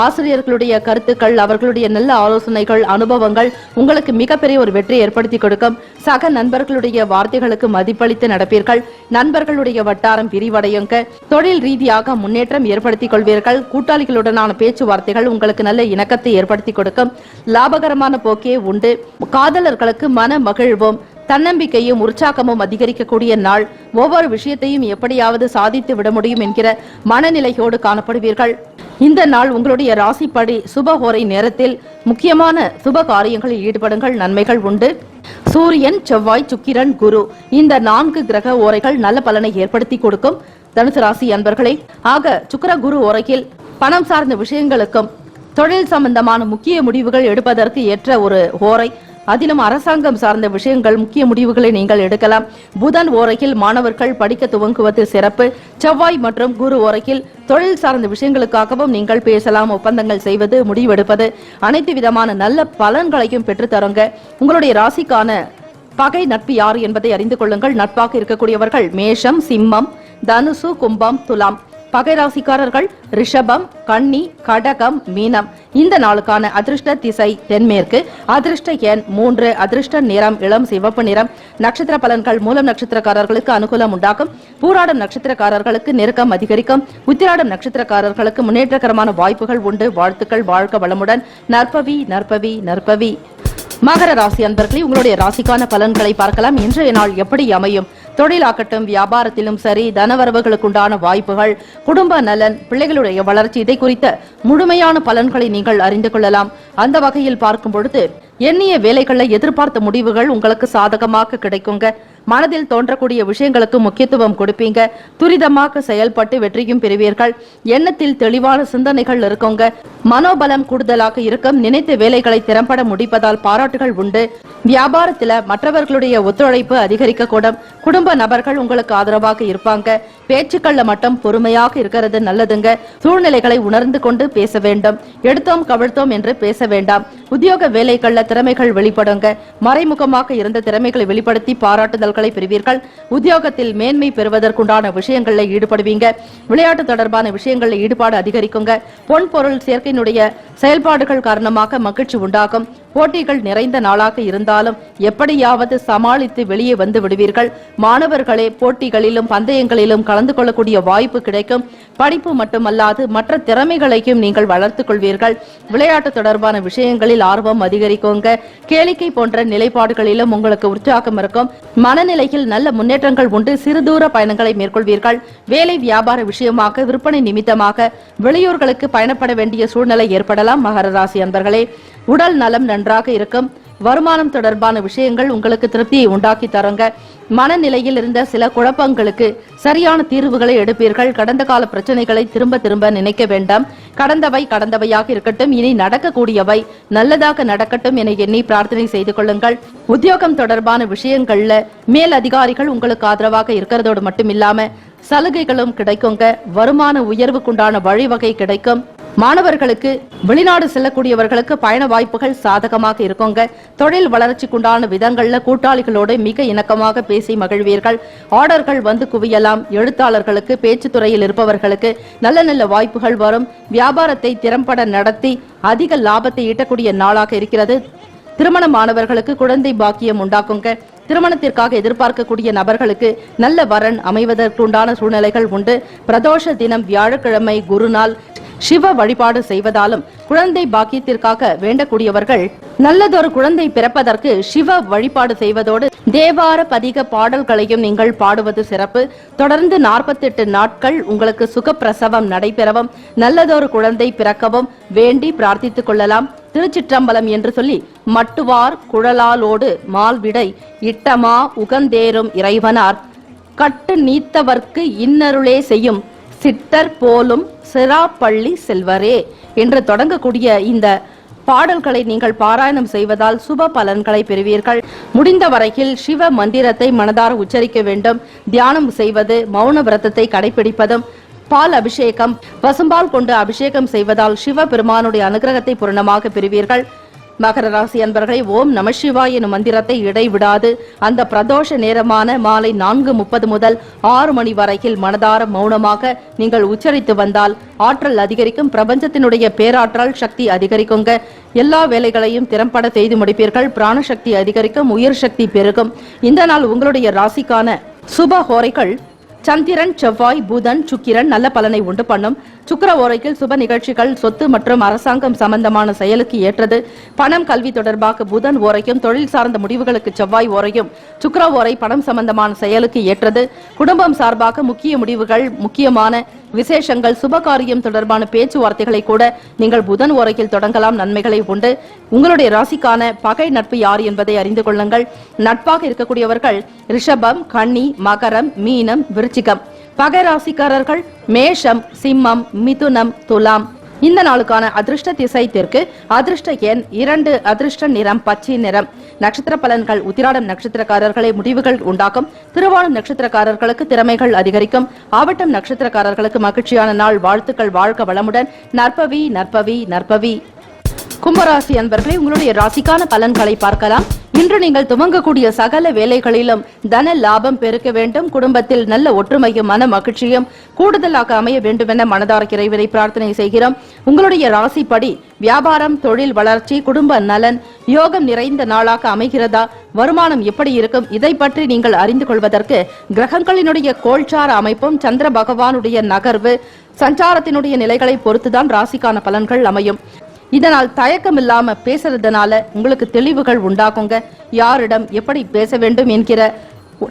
ஆசிரியர்களுடைய கருத்துக்கள், அவர்களுடைய நல்ல ஆலோசனைகள், அனுபவங்கள் உங்களுக்கு மிகப்பெரிய ஒரு வெற்றி ஏற்படுத்தி கொடுக்கும். சக நண்பர்களுடைய வார்த்தைகளுக்கு மதிப்பளித்து நடப்பீர்கள். நண்பர்களுடைய வட்டாரம் விரிவடையுங்க. தொழில் ரீதியாக முன்னேற்றம் ஏற்படுத்திக் கொள்வீர்கள். கூட்டாளிகளுடனான பேச்சுவார்த்தைகள் உங்களுக்கு நல்ல இணக்கத்தை ஏற்படுத்தி கொடுக்கும். லாபகரமான போக்கே உண்டு. காதலர்களுக்கு மன மகிழ்வும் தன்னம்பிக்கையும் உற்சாகமும் அதிகரிக்கக்கூடிய நாள். ஒவ்வொரு விஷயத்தையும் எப்படியாவது சாதித்து விட முடியும் என்கிற மனநிலையோடு காணப்படுவீர்கள். இந்த நாள் உங்களுடைய ராசிப்படி சுபஹோரை நேரத்தில் முக்கியமான சுப காரியங்களில் ஈடுபடுங்கள், நன்மைகள் உண்டு. சூரியன், செவ்வாய், சுக்கிரன், குரு இந்த 4 கிரக ஓரைகள் நல்ல பலனை ஏற்படுத்தி கொடுக்கும். தனுசு ராசி அன்பர்களே, ஆக சுக்கிர குரு ஓரையில் பணம் சார்ந்த விஷயங்களுக்கும் தொழில் சம்பந்தமான முக்கிய முடிவுகள் எடுப்பதற்கு ஏற்ற ஒரு ஓரை. அதிலும் அரசாங்கம் சார்ந்த விஷயங்கள் முக்கிய முடிவுகளை நீங்கள் எடுக்கலாம். புதன் ஓரையில் மாணவர்கள் படிக்க துவங்குவது சிறப்பு. செவ்வாய் மற்றும் குரு ஓரையில் தொழில் சார்ந்த விஷயங்களுக்காகவும் நீங்கள் பேசலாம், ஒப்பந்தங்கள் செய்வது, முடிவெடுப்பது, அனைத்து விதமான நல்ல பலன்களையும் பெற்றுத்தருங்க. உங்களுடைய ராசிக்கான பகை நட்பு யார் என்பதை அறிந்து கொள்ளுங்கள். நட்பாக இருக்கக்கூடியவர்கள் மேஷம், சிம்மம், தனுசு, கும்பம், துலாம். பகை ராசிக்காரர்கள் ரிஷபம், கன்னி, கடகம், மீனம். இந்த நாளுக்கான அதிர்ஷ்ட திசை தென்மேற்கு. அதிர்ஷ்ட எண் 3. அதிர்ஷ்ட நிறம் இளம் சிவப்பு நிறம். நட்சத்திர பலன்கள் மூலம் நட்சத்திரக்காரர்களுக்கு அனுகூலம் உண்டாகும். பூராடம் நட்சத்திரக்காரர்களுக்கு நெருக்கம் அதிகரிக்கும். உத்திராடம் நட்சத்திரக்காரர்களுக்கு முன்னேற்றகரமான வாய்ப்புகள் உண்டு. வாழ்த்துக்கள், வாழ்க வளமுடன். நற்பவி நற்பவி நற்பவி. மகர ராசி அன்பர்களே, உங்களுடைய ராசிக்கான பலன்களை பார்க்கலாம். இன்றைய நாள் எப்படி அமையும்? தொழிலாக்கட்டும், வியாபாரத்திலும் சரி, தனவரவுகளுக்குண்டான வாய்ப்புகள், குடும்ப நலன், பிள்ளைகளுடைய வளர்ச்சி, இதை குறித்த முழுமையான பலன்களை நீங்கள் அறிந்து கொள்ளலாம். அந்த வகையில் பார்க்கும் பொழுது எண்ணிய வேலைகளில் எதிர்பார்த்த முடிவுகள் உங்களுக்கு சாதகமாக கிடைக்குங்க. மனதில் தோன்றக்கூடிய விஷயங்களுக்கு முக்கியத்துவம் கொடுப்பீங்க. துரிதமாக செயல்பட்டு வெற்றியும் பெறுவீர்கள். எண்ணத்தில் தெளிவான சிந்தனைகள் இருக்குங்க. மனோபலம் கூடுதலாக இருக்கும். நினைத்த வேலைகளை திறம்பட முடிப்பதால் பாராட்டுகள் உண்டு. வியாபாரத்துல மற்றவர்களுடைய ஒத்துழைப்பு அதிகரிக்கக்கூடும். குடும்ப நபர்கள் உங்களுக்கு ஆதரவாக இருப்பாங்க. பேச்சுக்கள்ல மட்டும் பொறுமையாக இருக்கிறது நல்லதுங்க. சூழ்நிலைகளை உணர்ந்து கொண்டு பேச வேண்டும். எடுத்தோம் கவிழ்த்தோம் என்று பேச வேண்டாம். உத்தியோக வேலைகள்ல திறமைகள் வெளிப்படுங்க. மறைமுகமாக இருந்த திறமைகளை வெளிப்படுத்தி பாராட்டுதல்களை பெறுவீர்கள். உத்தியோகத்தில் மேன்மை பெறுவதற்குண்டான விஷயங்களில் ஈடுபடுவீங்க. விளையாட்டு தொடர்பான விஷயங்களில் ஈடுபாடு அதிகரிக்குங்க. பொன் பொருள் சேர்க்கையினுடைய செயல்பாடுகள் காரணமாக மகிழ்ச்சி உண்டாகும். போட்டிகள் நிறைந்த நாளாக இருந்தாலும் எப்படியாவது சமாளித்து வெளியே வந்து விடுவீர்கள். மாணவர்களே, போட்டிகளிலும் பந்தயங்களிலும் கலந்து கொள்ளக்கூடிய வாய்ப்பு கிடைக்கும். படிப்பு மட்டுமல்லாது மற்ற திறமைகளையும் நீங்கள் வளர்த்துக் கொள்வீர்கள். விளையாட்டு தொடர்பான விஷயங்களில் ஆர்வம் அதிகரிக்குங்க. கேளிக்கை போன்ற நிலைப்பாடுகளிலும் உங்களுக்கு உற்சாகம் இருக்கும். மனநிலையில் நல்ல முன்னேற்றங்கள் உண்டு. சிறு தூர பயணங்களை மேற்கொள்வீர்கள். வேலை வியாபார விஷயமாக, விற்பனை நிமித்தமாக வெளியூர்களுக்கு பயணப்பட வேண்டிய சூழ்நிலை ஏற்படலாம். மகர ராசி அன்பர்களே, உடல் நலம் நன்றாக இருக்கும். வருமானம் தொடர்பான விஷயங்கள் உங்களுக்கு திருப்தியை உண்டாக்கி தருங்க. மனநிலையில் இருந்த சில குழப்பங்களுக்கு சரியான தீர்வுகளை எடுப்பீர்கள். கடந்த கால பிரச்சனைகளை திரும்ப திரும்ப நினைக்க வேண்டாம். கடந்தவை கடந்தவையாக இருக்கட்டும். இனி நடக்கக்கூடியவை நல்லதாக நடக்கட்டும் என எண்ணி பிரார்த்தனை செய்து கொள்ளுங்கள். உத்தியோகம் தொடர்பான விஷயங்கள்ல மேல் அதிகாரிகள் உங்களுக்கு ஆதரவாக இருக்கிறதோடு மட்டும் இல்லாம சலுகைகளும் கிடைக்குங்க. வருமான உயர்வுக்குண்டான வழிவகை கிடைக்கும். மாணவர்களுக்கு, வெளிநாடு செல்லக்கூடியவர்களுக்கு பயண வாய்ப்புகள் சாதகமாக இருக்குங்க. தொழில் வளர்ச்சிக்குண்டான விதங்கள்ல கூட்டாளிகளோடு மிக இணக்கமாக பேசி மகிழ்வீர்கள். ஆர்டர்கள் வந்து குவியலாம். எழுத்தாளர்களுக்கு, பேச்சு துறையில் இருப்பவர்களுக்கு நல்ல நல்ல வாய்ப்புகள் வரும். வியாபாரத்தை திறம்பட நடத்தி அதிக லாபத்தை ஈட்டக்கூடிய நாளாக இருக்கிறது. திருமணமானவர்களுக்கு குழந்தை பாக்கியம் உண்டாக்குங்க. திருமணத்திற்காக எதிர்பார்க்கக்கூடிய நபர்களுக்கு நல்ல வரன் அமைவதற்குண்டான சூழ்நிலைகள் உண்டு. பிரதோஷ தினம் வியாழக்கிழமை, குருநாள். சிவ வழிபாடு செய்வதாலும் குழந்தை பாக்கியத்திற்காக வேண்டக்கூடியவர்கள் நல்லதொரு குழந்தை பிறப்பதற்கு சிவ வழிபாடு செய்வதோடு தேவார பதிக பாடல்களையும் நீங்கள் பாடுவது சிறப்பு. தொடர்ந்து 48 நாட்கள் உங்களுக்கு சுகப்பிரசவம் நடைபெறவும் நல்லதொரு குழந்தை பிறக்கவும் வேண்டி பிரார்த்தித்துக் கொள்ளலாம். திருச்சிற்றம்பலம் என்று சொல்லி மட்டுவார் குழலாலோடு மால்விடை இட்டமா உகந்தேறும் இறைவனார் கட்டு நீத்தவர்க்கு இன்னருளே செய்யும் சிட்டர் போலும் சிராப்பள்ளி செல்வரே என்று தொடங்கக்கூடிய இந்த பாடல்களை நீங்கள் பாராயணம் செய்வதால் சுப பலன்களை பெறுவீர்கள். முடிந்த வரையில் சிவ மந்திரத்தை மனதார உச்சரிக்க வேண்டும். தியானம் செய்வது, மௌன விரதத்தை கடைபிடிப்பதும், பால் அபிஷேகம், பசும்பால் கொண்டு அபிஷேகம் செய்வதால் சிவ பெருமானுடைய அனுகிரகத்தை பூரணமாக பெறுவீர்கள். மகர ராசி அன்பர்களை, ஓம் நம சிவாய எனும் மந்திரத்தை இடைவிடாது அந்த பிரதோஷ நேரமான மாலை 4:30 முதல் 6 மணி வரையில் மனதார மௌனமாக நீங்கள் உச்சரித்து வந்தால் ஆற்றல் அதிகரிக்கும். பிரபஞ்சத்தினுடைய பேராற்றல் சக்தி அதிகரிக்குங்க. எல்லா வேலைகளையும் திறம்பட செய்து முடிப்பீர்கள். பிராணசக்தி அதிகரிக்கும். உயிர் சக்தி பெருகும். இந்த நாள் உங்களுடைய ராசிக்கான சுப ஹோரைகள் சந்திரன், செவ்வாய், புதன், சுக்கிரன் நல்ல பலனை உண்டு பண்ணும். சுக்கிர ஓரையில் சுப நிகழ்ச்சிகள், சொத்து மற்றும் அரசாங்கம் சம்பந்தமான செயலுக்கு ஏற்றது. பணம், கல்வி தொடர்பாக புதன் ஓரையும், தொழில் சார்ந்த முடிவுகளுக்கு செவ்வாய் ஓரையும், சுக்கிர ஓரை பணம் சம்பந்தமான செயலுக்கு ஏற்றது. குடும்பம் சார்பாக முக்கிய முடிவுகள், முக்கியமான விசேஷங்கள், சுபகாரியம் தொடர்பான பேச்சுவார்த்தைகளை கூட நீங்கள் புதன் ஓரையில் தொடங்கலாம். நன்மைகளை உண்டு. உங்களுடைய ராசிக்கான பகை நட்பு யார் என்பதை அறிந்து கொள்ளுங்கள். நட்பாக இருக்கக்கூடியவர்கள் ரிஷபம், கன்னி, மகரம், மீனம், விருச்சிகம். பகை ராசிக்காரர்கள் மேஷம், சிம்மம், மிதுனம், துலாம். இந்த நாளுக்கான அதிர்ஷ்ட திசை தெற்கு, அதிர்ஷ்ட எண் 2, அதிர்ஷ்ட நிறம் பச்சை நிறம். நட்சத்திர பலன்கள்: உத்திராடம் நட்சத்திரக்காரர்களை முடிவுகள் உண்டாக்கும். திருவோணம் நட்சத்திரக்காரர்களுக்கு திறமைகள் அதிகரிக்கும். ஆவட்டம் நட்சத்திரக்காரர்களுக்கு மகிழ்ச்சியான நாள். வாழ்த்துக்கள். வாழ்க வளமுடன். நற்பவி நற்பவி நற்பவி. கும்பராசி அன்பர்களே, உங்களுடைய ராசிக்கான பலன்களை பார்க்கலாம். இன்று நீங்கள் துவங்கக்கூடிய சகல வேலைகளிலும் தன லாபம் பெருக்க வேண்டும். குடும்பத்தில் நல்ல ஒற்றுமையும் மன மகிழ்ச்சியும் கூடுதலாக அமைய வேண்டும் என மனதார இறைவனை பிரார்த்தனை செய்கிறோம். உங்களுடைய ராசிப்படி வியாபாரம், தொழில் வளர்ச்சி, குடும்ப நலன், யோகம் நிறைந்த நாளாக அமைகிறதா? வருமானம் எப்படி இருக்கும்? இதை பற்றி நீங்கள் அறிந்து கொள்வதற்கு கிரகங்களினுடைய கோல்சார அமைப்பும் சந்திர பகவானுடைய நகர்வு, சஞ்சாரத்தினுடைய நிலைகளை பொறுத்துதான் ராசிக்கான பலன்கள் அமையும். இதனால் தயக்கம் இல்லாம பேசுறதுனால உங்களுக்கு தெளிவுகள் உண்டாகுங்க. யாரிடம் எப்படி பேச வேண்டும் என்கிற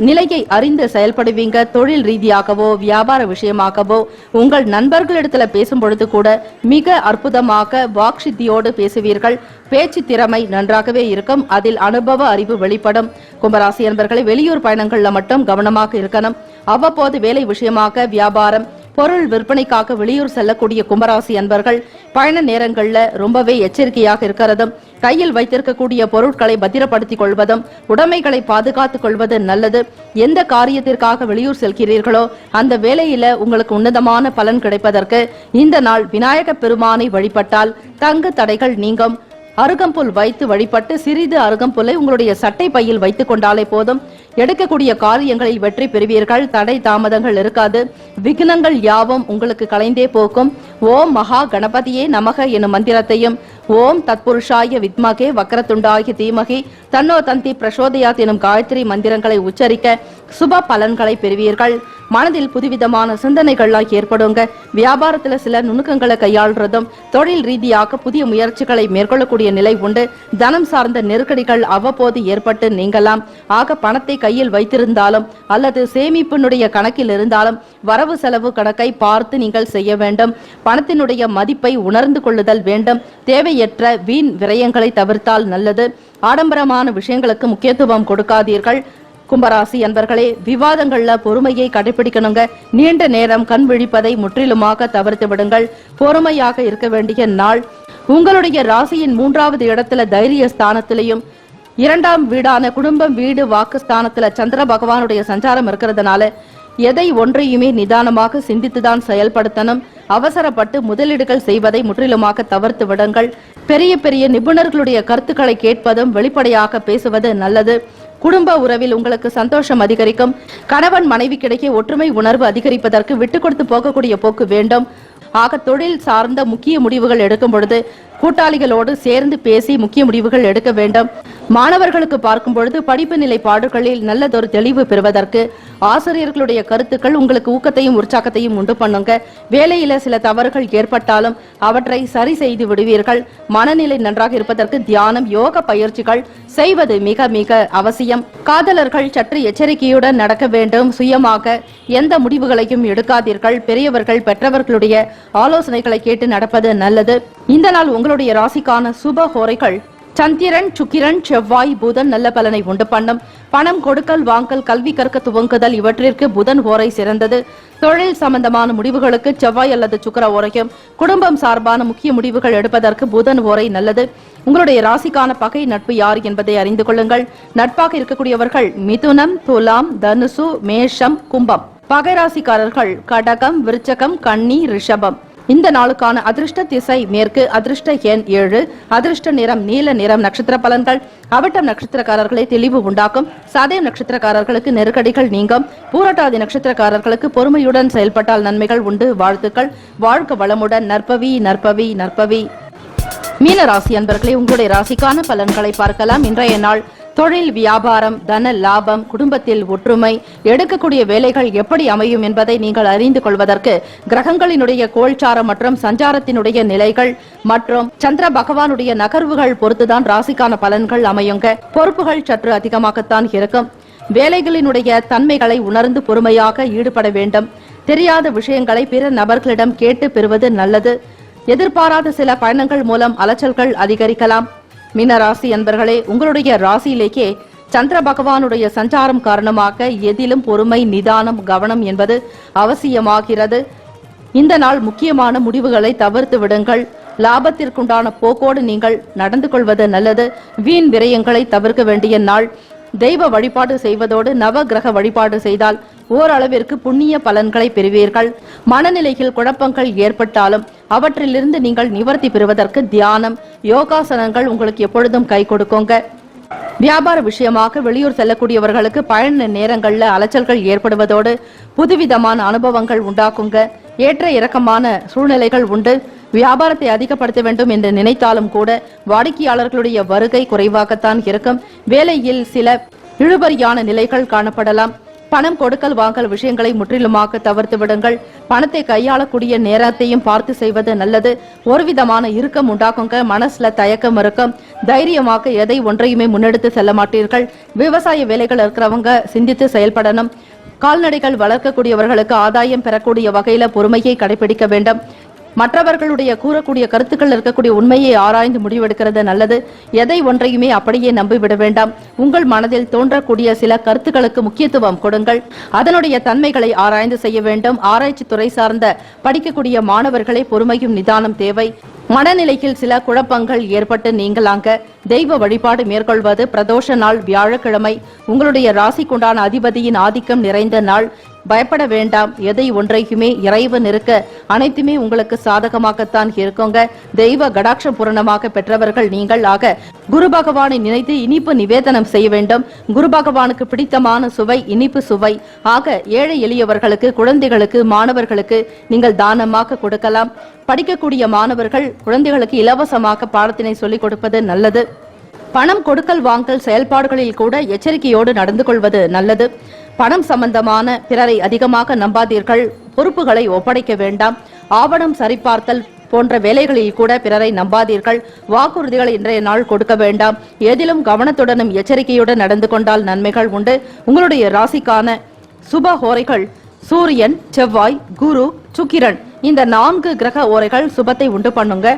நிலையை அறிந்து செயல்படுவீங்க. தொழில் ரீதியாகவோ வியாபார விஷயமாகவோ உங்கள் நண்பர்களிடத்துல பேசும் பொழுது கூட மிக அற்புதமாக வாக்சித்தியோடு பேசுவீர்கள். பேச்சு திறமை நன்றாகவே இருக்கும். அதில் அனுபவ அறிவு வெளிப்படும். கும்பராசி என்பர்களை வெளியூர் பயணங்கள்ல மட்டும் கவனமாக இருக்கணும். அவ்வப்போது வேலை விஷயமாக, வியாபாரம், பொருள் விற்பனைக்காக வெளியூர் செல்லக்கூடிய கும்பராசி அன்பர்கள் பயண நேரங்கள்ல ரொம்பவே எச்சரிக்கையாக இருக்கிறதும், கையில் வைத்திருக்கக்கூடிய பொருட்களை பத்திரப்படுத்திக் கொள்வதும், உடைமைகளை பாதுகாத்துக் கொள்வது நல்லது. எந்த காரியத்திற்காக வெளியூர் செல்கிறீர்களோ அந்த வேலையில உங்களுக்கு உன்னதமான பலன் கிடைப்பதற்கு இந்த நாள் விநாயக பெருமானை வழிபட்டால் தங்கு தடைகள் நீங்கும். அருகம்புல் வைத்து வழிபட்டு சிறிது அருகம்புல்லை உங்களுடைய சட்டை பையில் வைத்துக் கொண்டாலே போதும். எடுக்கக்கூடிய காரியங்களில் வெற்றி பெறுவீர்கள். தடை தாமதங்கள் இருக்காது. விக்னங்கள் யாவும் உங்களுக்கு கலைந்தே போக்கும். ஓம் மகா கணபதியே நமக எனும் மந்திரத்தையும், ஓம் தத்புருஷாய வித்மகே வக்ரதுண்டாய தீமகி தன்னோ தந்தி பிரசோதயாத் எனும் காயத்ரி மந்திரங்களை உச்சரிக்க சுப பலன்களை பெறுவீர்கள். மனதில் புதுவிதமான சிந்தனைகள்லாம் ஏற்படுங்க. வியாபாரத்துல சில நுணுக்கங்களை கையாள்றதும், தொழில் ரீதியாக புதிய முயற்சிகளை மேற்கொள்ளக்கூடிய நிலை உண்டு. தனம் சார்ந்த நெருக்கடிகள் அவ்வப்போது ஏற்பட்டு நீங்கலாம். ஆக பணத்தை கையில் வைத்திருந்தாலும் அல்லது சேமிப்பினுடைய கணக்கில் இருந்தாலும் வரவு செலவு கணக்கை பார்த்து நீங்கள் செய்ய வேண்டும். பணத்தினுடைய மதிப்பை உணர்ந்து கொள்ளுதல் வேண்டும். தேவையற்ற வீண் விரயங்களை தவிர்த்தால் நல்லது. ஆடம்பரமான விஷயங்களுக்கு முக்கியத்துவம் கொடுக்காதீர்கள். கும்பராசி அன்பர்களே, விவாதங்கள்ல பொறுமையை கடைபிடிக்கணுங்க. நீண்ட நேரம் கண் விழிப்பதை முற்றிலுமாக தவிர்த்து விடுங்கள். பொறுமையாக இருக்க வேண்டிய நாள். உங்களுடைய ராசியின் 3வது இடத்துல தைரிய ஸ்தானத்திலையும் 2ஆம் வீடான குடும்பம், வீடு, வாக்குஸ்தானத்துல சந்திர பகவானுடைய சஞ்சாரம் இருக்கிறதுனால எதை ஒன்றையுமே நிதானமாக சிந்தித்துதான் செயல்படுத்தணும். அவசரப்பட்டு முதலீடுகள் செய்வதை முற்றிலுமாக தவிர்த்து விடுங்கள். பெரிய பெரிய நிபுணர்களுடைய கருத்துக்களை கேட்பதும் வெளிப்படையாக பேசுவது நல்லது. குடும்ப உறவில் உங்களுக்கு சந்தோஷம் அதிகரிக்கும். கணவன் மனைவிக்கிடையே ஒற்றுமை உணர்வு அதிகரிப்பதற்கு விட்டு கொடுத்து போகக்கூடிய போக்கு வேண்டும். ஆக தொழில் சார்ந்த முக்கிய முடிவுகள் எடுக்கும் பொழுது கூட்டாளிகளோடு சேர்ந்து பேசி முக்கிய முடிவுகள் எடுக்க வேண்டும். மாணவர்களுக்கு பார்க்கும் பொழுது படிப்பு நிலை பாடுகளில் நல்லதொரு தெளிவு பெறுவதற்கு ஆசிரியர்களுடைய கருத்துக்கள் உங்களுக்கு ஊக்கத்தையும் உற்சாகத்தையும் உண்டு பண்ணுங்க. வேலையில சில தவறுகள் ஏற்பட்டாலும் அவற்றை சரி செய்து விடுவீர்கள். மனநிலை நன்றாக இருப்பதற்கு தியானம், யோக பயிற்சிகள் செய்வது மிக மிக அவசியம். காதலர்கள் சற்று எச்சரிக்கையுடன் நடக்க வேண்டும். சுயமாக எந்த முடிவுகளையும் எடுக்காதீர்கள். பெரியவர்கள், பெற்றவர்களுடைய ஆலோசனைகளை கேட்டு நடப்பது நல்லது. இந்த நாள் உங்களுடைய ராசிக்கான சுப ஹோரைகள் சந்திரன், சுக்கிரன், செவ்வாய், புதன் நல்ல பலனை உண்டு பண்ணும். பணம் கொடுக்கல் வாங்கல், கல்வி கற்க துவங்குதல் இவற்றிற்கு புதன் ஓரை சிறந்தது. தொழில் சம்பந்தமான முடிவுகளுக்கு செவ்வாய் அல்லது சுக்கிர ஓரையும், குடும்பம் சார்பான முக்கிய முடிவுகள் எடுப்பதற்கு புதன் ஓரை நல்லது. உங்களுடைய ராசிக்கான பகை நட்பு யார் என்பதை அறிந்து கொள்ளுங்கள். நட்பாக இருக்கக்கூடியவர்கள் மிதுனம், துலாம், தனுசு, மேஷம், கும்பம். பகை ராசிக்காரர்கள் கடகம், விருச்சகம், கன்னி, ரிஷபம். இந்த நாளுக்கான அதிர்ஷ்ட திசை மேற்கு, அதிர்ஷ்ட எண் 7, அதிர்ஷ்ட நிறம் நீல நிறம். நட்சத்திர பலன்கள்: அவிட்டம் நட்சத்திரக்காரர்களை தெளிவு உண்டாக்கும். சதயம் நட்சத்திரக்காரர்களுக்கு நெருக்கடிகள் நீங்கும். பூரட்டாதி நட்சத்திரக்காரர்களுக்கு பொறுமையுடன் செயல்பட்டால் நன்மைகள் உண்டு. வாழ்த்துக்கள். வாழ்க வளமுடன். நற்பவி நற்பவி நற்பவி. மீன ராசி அன்பர்களே, உங்களுடைய ராசிக்கான பலன்களை பார்க்கலாம். இன்றைய நாள் தொழில், வியாபாரம், தன லாபம், குடும்பத்தில் ஒற்றுமை, எடுக்கக்கூடிய வேலைகள் எப்படி அமையும் என்பதை நீங்கள் அறிந்து கொள்வதற்கு கிரகங்களினுடைய கோல்சாரம் மற்றும் சஞ்சாரத்தினுடைய நிலைகள் மற்றும் சந்திர பகவானுடைய நகர்வுகள் பொறுத்துதான் ராசிக்கான பலன்கள் அமையுங்க. பொறுப்புகள் சற்று அதிகமாகத்தான் இருக்கும். வேலைகளினுடைய தன்மைகளை உணர்ந்து பொறுமையாக ஈடுபட வேண்டும். தெரியாத விஷயங்களை பிற நபர்களிடம் கேட்டு பெறுவது நல்லது. எதிர்பாராத சில பயணங்கள் மூலம் அலைச்சல்கள் அதிகரிக்கலாம். மீனராசி அன்பர்களே, உங்களுடைய ராசியிலேயே சந்திர பகவானுடைய சஞ்சாரம் காரணமாக எதிலும் பொறுமை, நிதானம், கவனம் என்பது அவசியமாகிறது. இந்த நாள் முக்கியமான முடிவுகளை தவிர்த்து விடுங்கள். லாபத்திற்குண்டான போக்கோடு நீங்கள் நடந்து கொள்வது நல்லது. வீண் விரயங்களை தவிர்க்க வேண்டிய நாள். தெய்வ வழிபாடு செய்வதோடு நவ கிரக வழிபாடு செய்தால் ஓரளவிற்கு புண்ணிய பலன்களை பெறுவீர்கள். மனநிலையில் குழப்பங்கள் ஏற்பட்டாலும் அவற்றிலிருந்து நீங்கள் நிவர்த்தி பெறுவதற்கு தியானம், யோகாசனங்கள் உங்களுக்கு எப்பொழுதும் கை கொடுக்குங்க. வியாபார விஷயமாக வெளியூர் செல்லக்கூடியவர்களுக்கு பயண நேரங்கள்ல அலைச்சல்கள் ஏற்படுவதோடு புதுவிதமான அனுபவங்கள் உண்டாக்குங்க. ஏற்ற இறக்கமான சூழ்நிலைகள் உண்டு. வியாபாரத்தை அதிகப்படுத்த வேண்டும் என்று நினைத்தாலும் கூட வாடிக்கையாளர்களுடைய வருகை குறைவாகத்தான் இருக்கும். வேலையில் சில இழுபறியான நிலைகள் காணப்படலாம். பணம் கொடுக்கல் வாங்கல் விஷயங்களை முற்றிலுமாக தவிர்த்து விடுங்கள். பணத்தை கையாளக்கூடிய நேரத்தையும் பார்த்து செய்வது நல்லது. ஒருவிதமான இறுக்கம் உண்டாக்குங்க. மனசுல தயக்கம் இருக்கும். தைரியமாக எதை ஒன்றையுமே முன்னெடுத்து செல்ல மாட்டீர்கள். விவசாய வேலைகள் இருக்கிறவங்க சிந்தித்து செயல்படணும். கால்நடைகள் வளர்க்கக்கூடியவர்களுக்கு ஆதாயம் பெறக்கூடிய வகையில பொறுமையை கடைபிடிக்க வேண்டும். மற்றவர்களுடைய கூறக்கூடிய கருத்துக்கள் இருக்கக்கூடிய உண்மையை ஆராய்ந்து முடிவெடுக்கிறது நல்லது. எதை ஒன்றையுமே அப்படியே நம்பிவிட வேண்டாம். உங்கள் மனதில் தோன்றக்கூடிய சில கருத்துக்களுக்கு முக்கியத்துவம் கொடுங்கள். அதனுடைய தன்மைகளை ஆராய்ந்து செய்ய வேண்டும். ஆராய்ச்சி துறை சார்ந்த படிக்கக்கூடிய மாணவர்களை பொறுமையும் நிதானம் தேவை. மனநிலையில் சில குழப்பங்கள் ஏற்பட்டு நீங்களாங்க. தெய்வ வழிபாடு மேற்கொள்வது. பிரதோஷ நாள் வியாழக்கிழமை. உங்களுடைய ராசிக்குண்டான அதிபதியின் ஆதிக்கம் நிறைந்த நாள். பயப்பட வேண்டாம். எதை ஒன்றைக்குமே இறைவன் இருக்க அனைத்துமே உங்களுக்கு சாதகமாகத்தான் இருக்குங்க. தெய்வ கடாட்சம் பூரணமாக பெற்றவர்கள் நீங்கள். ஆக குரு பகவானை நினைத்து இனிப்பு நிவேதனம் செய்ய வேண்டும். குரு பகவானுக்கு பிடித்தமான சுவை இனிப்பு சுவை. ஆக ஏழை எளியவர்களுக்கு, குழந்தைகளுக்கு, மாணவர்களுக்கு நீங்கள் தானமாக கொடுக்கலாம். படிக்கக்கூடிய மாணவர்கள் குழந்தைகளுக்கு இலவசமாக பாடத்தினை சொல்லிக் கொடுப்பது நல்லது. பணம் கொடுக்கல் வாங்கல் செயல்பாடுகளில் கூட எச்சரிக்கையோடு நடந்து கொள்வது நல்லது. பணம் சம்பந்தமான பிறரை அதிகமாக நம்பாதீர்கள். பொறுப்புகளை ஒப்படைக்க வேண்டாம். ஆவணம் சரிபார்த்தல் போன்ற வேலைகளில் கூட பிறரை நம்பாதீர்கள். வாக்குறுதிகளை இன்றைய நாள் கொடுக்க வேண்டாம். எதிலும் கவனத்துடனும் எச்சரிக்கையுடன் நடந்து கொண்டால் நன்மைகள் உண்டு. உங்களுடைய ராசிக்கான சுப ஹோரைகள் சூரியன், செவ்வாய், குரு, சுக்கிரன். இந்த 4 கிரக ஓரைகள் சுபத்தை உண்டு பண்ணுங்க.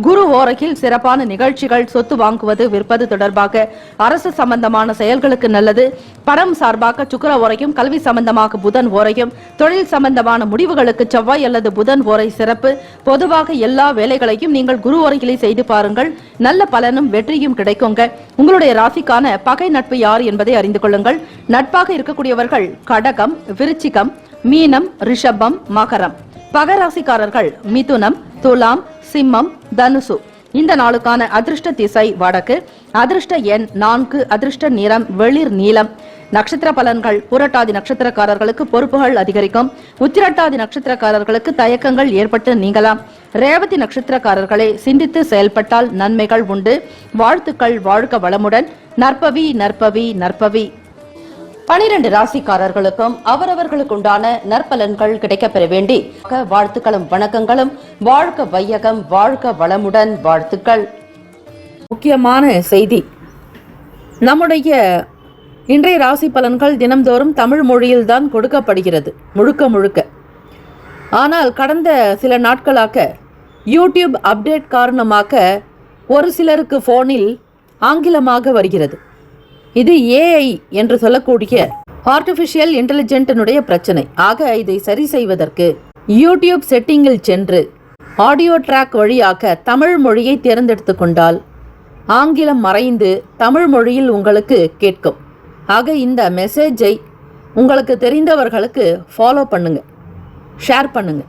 குரு ஓரையில் சிறப்பான நிகழ்ச்சிகள், சொத்து வாங்குவது, விற்பது தொடர்பாக அரசு சம்பந்தமான செயல்களுக்கு நல்லது. பணம் சார்பாக சுக்கிர ஓரையும், கல்வி சம்பந்தமாக புதன் ஓரையும், தொழில் சம்பந்தமான முடிவுகளுக்கு செவ்வாய் அல்லது புதன் ஓரை சிறப்பு. பொதுவாக எல்லா வேலைகளையும் நீங்கள் குரு ஓரையிலே செய்து பாருங்கள். நல்ல பலனும் வெற்றியும் கிடைக்குங்க. உங்களுடைய ராசிக்கான பகை நட்பு யார் என்பதை அறிந்து கொள்ளுங்கள். நட்பாக இருக்கக்கூடியவர்கள் கடகம், விருச்சிகம், மீனம், ரிஷபம், மகரம். பகராசிக்காரர்கள் மிதுனம், துலாம், சிம்மம், தனுசு. இந்த நாளுக்கான அதிர்ஷ்ட திசை வடக்கு. அதிர்ஷ்ட எண் 4. அதிர்ஷ்ட நிறம் வெளிர் நீலம். நட்சத்திர பலன்கள். புரட்டாதி நட்சத்திரக்காரர்களுக்கு பொறுப்புகள் அதிகரிக்கும். உத்திரட்டாதி நட்சத்திரக்காரர்களுக்கு தயக்கங்கள் ஏற்பட்டு நீங்கலாம். ரேவதி நட்சத்திரக்காரர்களே, சிந்தித்து செயல்பட்டால் நன்மைகள் உண்டு. வாழ்த்துக்கள். வாழ்க வளமுடன். நற்பவி நற்பவி நற்பவி. 12 ராசிக்காரர்களுக்கும் அவரவர்களுக்கு உண்டான நற்பலன்கள் கிடைக்கப்பெற வேண்டி வாழ்த்துக்களும் வணக்கங்களும். வாழ்க வையகம், வாழ்க வளமுடன். வாழ்த்துக்கள். முக்கியமான செய்தி. நம்முடைய இன்றைய ராசி பலன்கள் தினம்தோறும் தமிழ் மொழியில்தான் கொடுக்கப்படுகிறது முழுக்க. ஆனால் கடந்த சில நாட்களாக யூடியூப் அப்டேட் காரணமாக ஒரு சிலருக்கு போனில் ஆங்கிலமாக வருகிறது. இது ஏஐ என்று சொல்லக்கூடிய ஆர்டிஃபிஷியல் இன்டெலிஜென்டினுடைய பிரச்சனை. ஆக இதை சரி செய்வதற்கு யூடியூப் செட்டிங்கில் சென்று ஆடியோ ட்ராக் வழியாக தமிழ் மொழியை தேர்ந்தெடுத்து கொண்டால் ஆங்கிலம் மறைந்து தமிழ் மொழியில் உங்களுக்கு கேட்கும். ஆக இந்த மெசேஜை உங்களுக்கு தெரிந்தவர்களுக்கு ஃபாலோ பண்ணுங்க, ஷேர் பண்ணுங்க.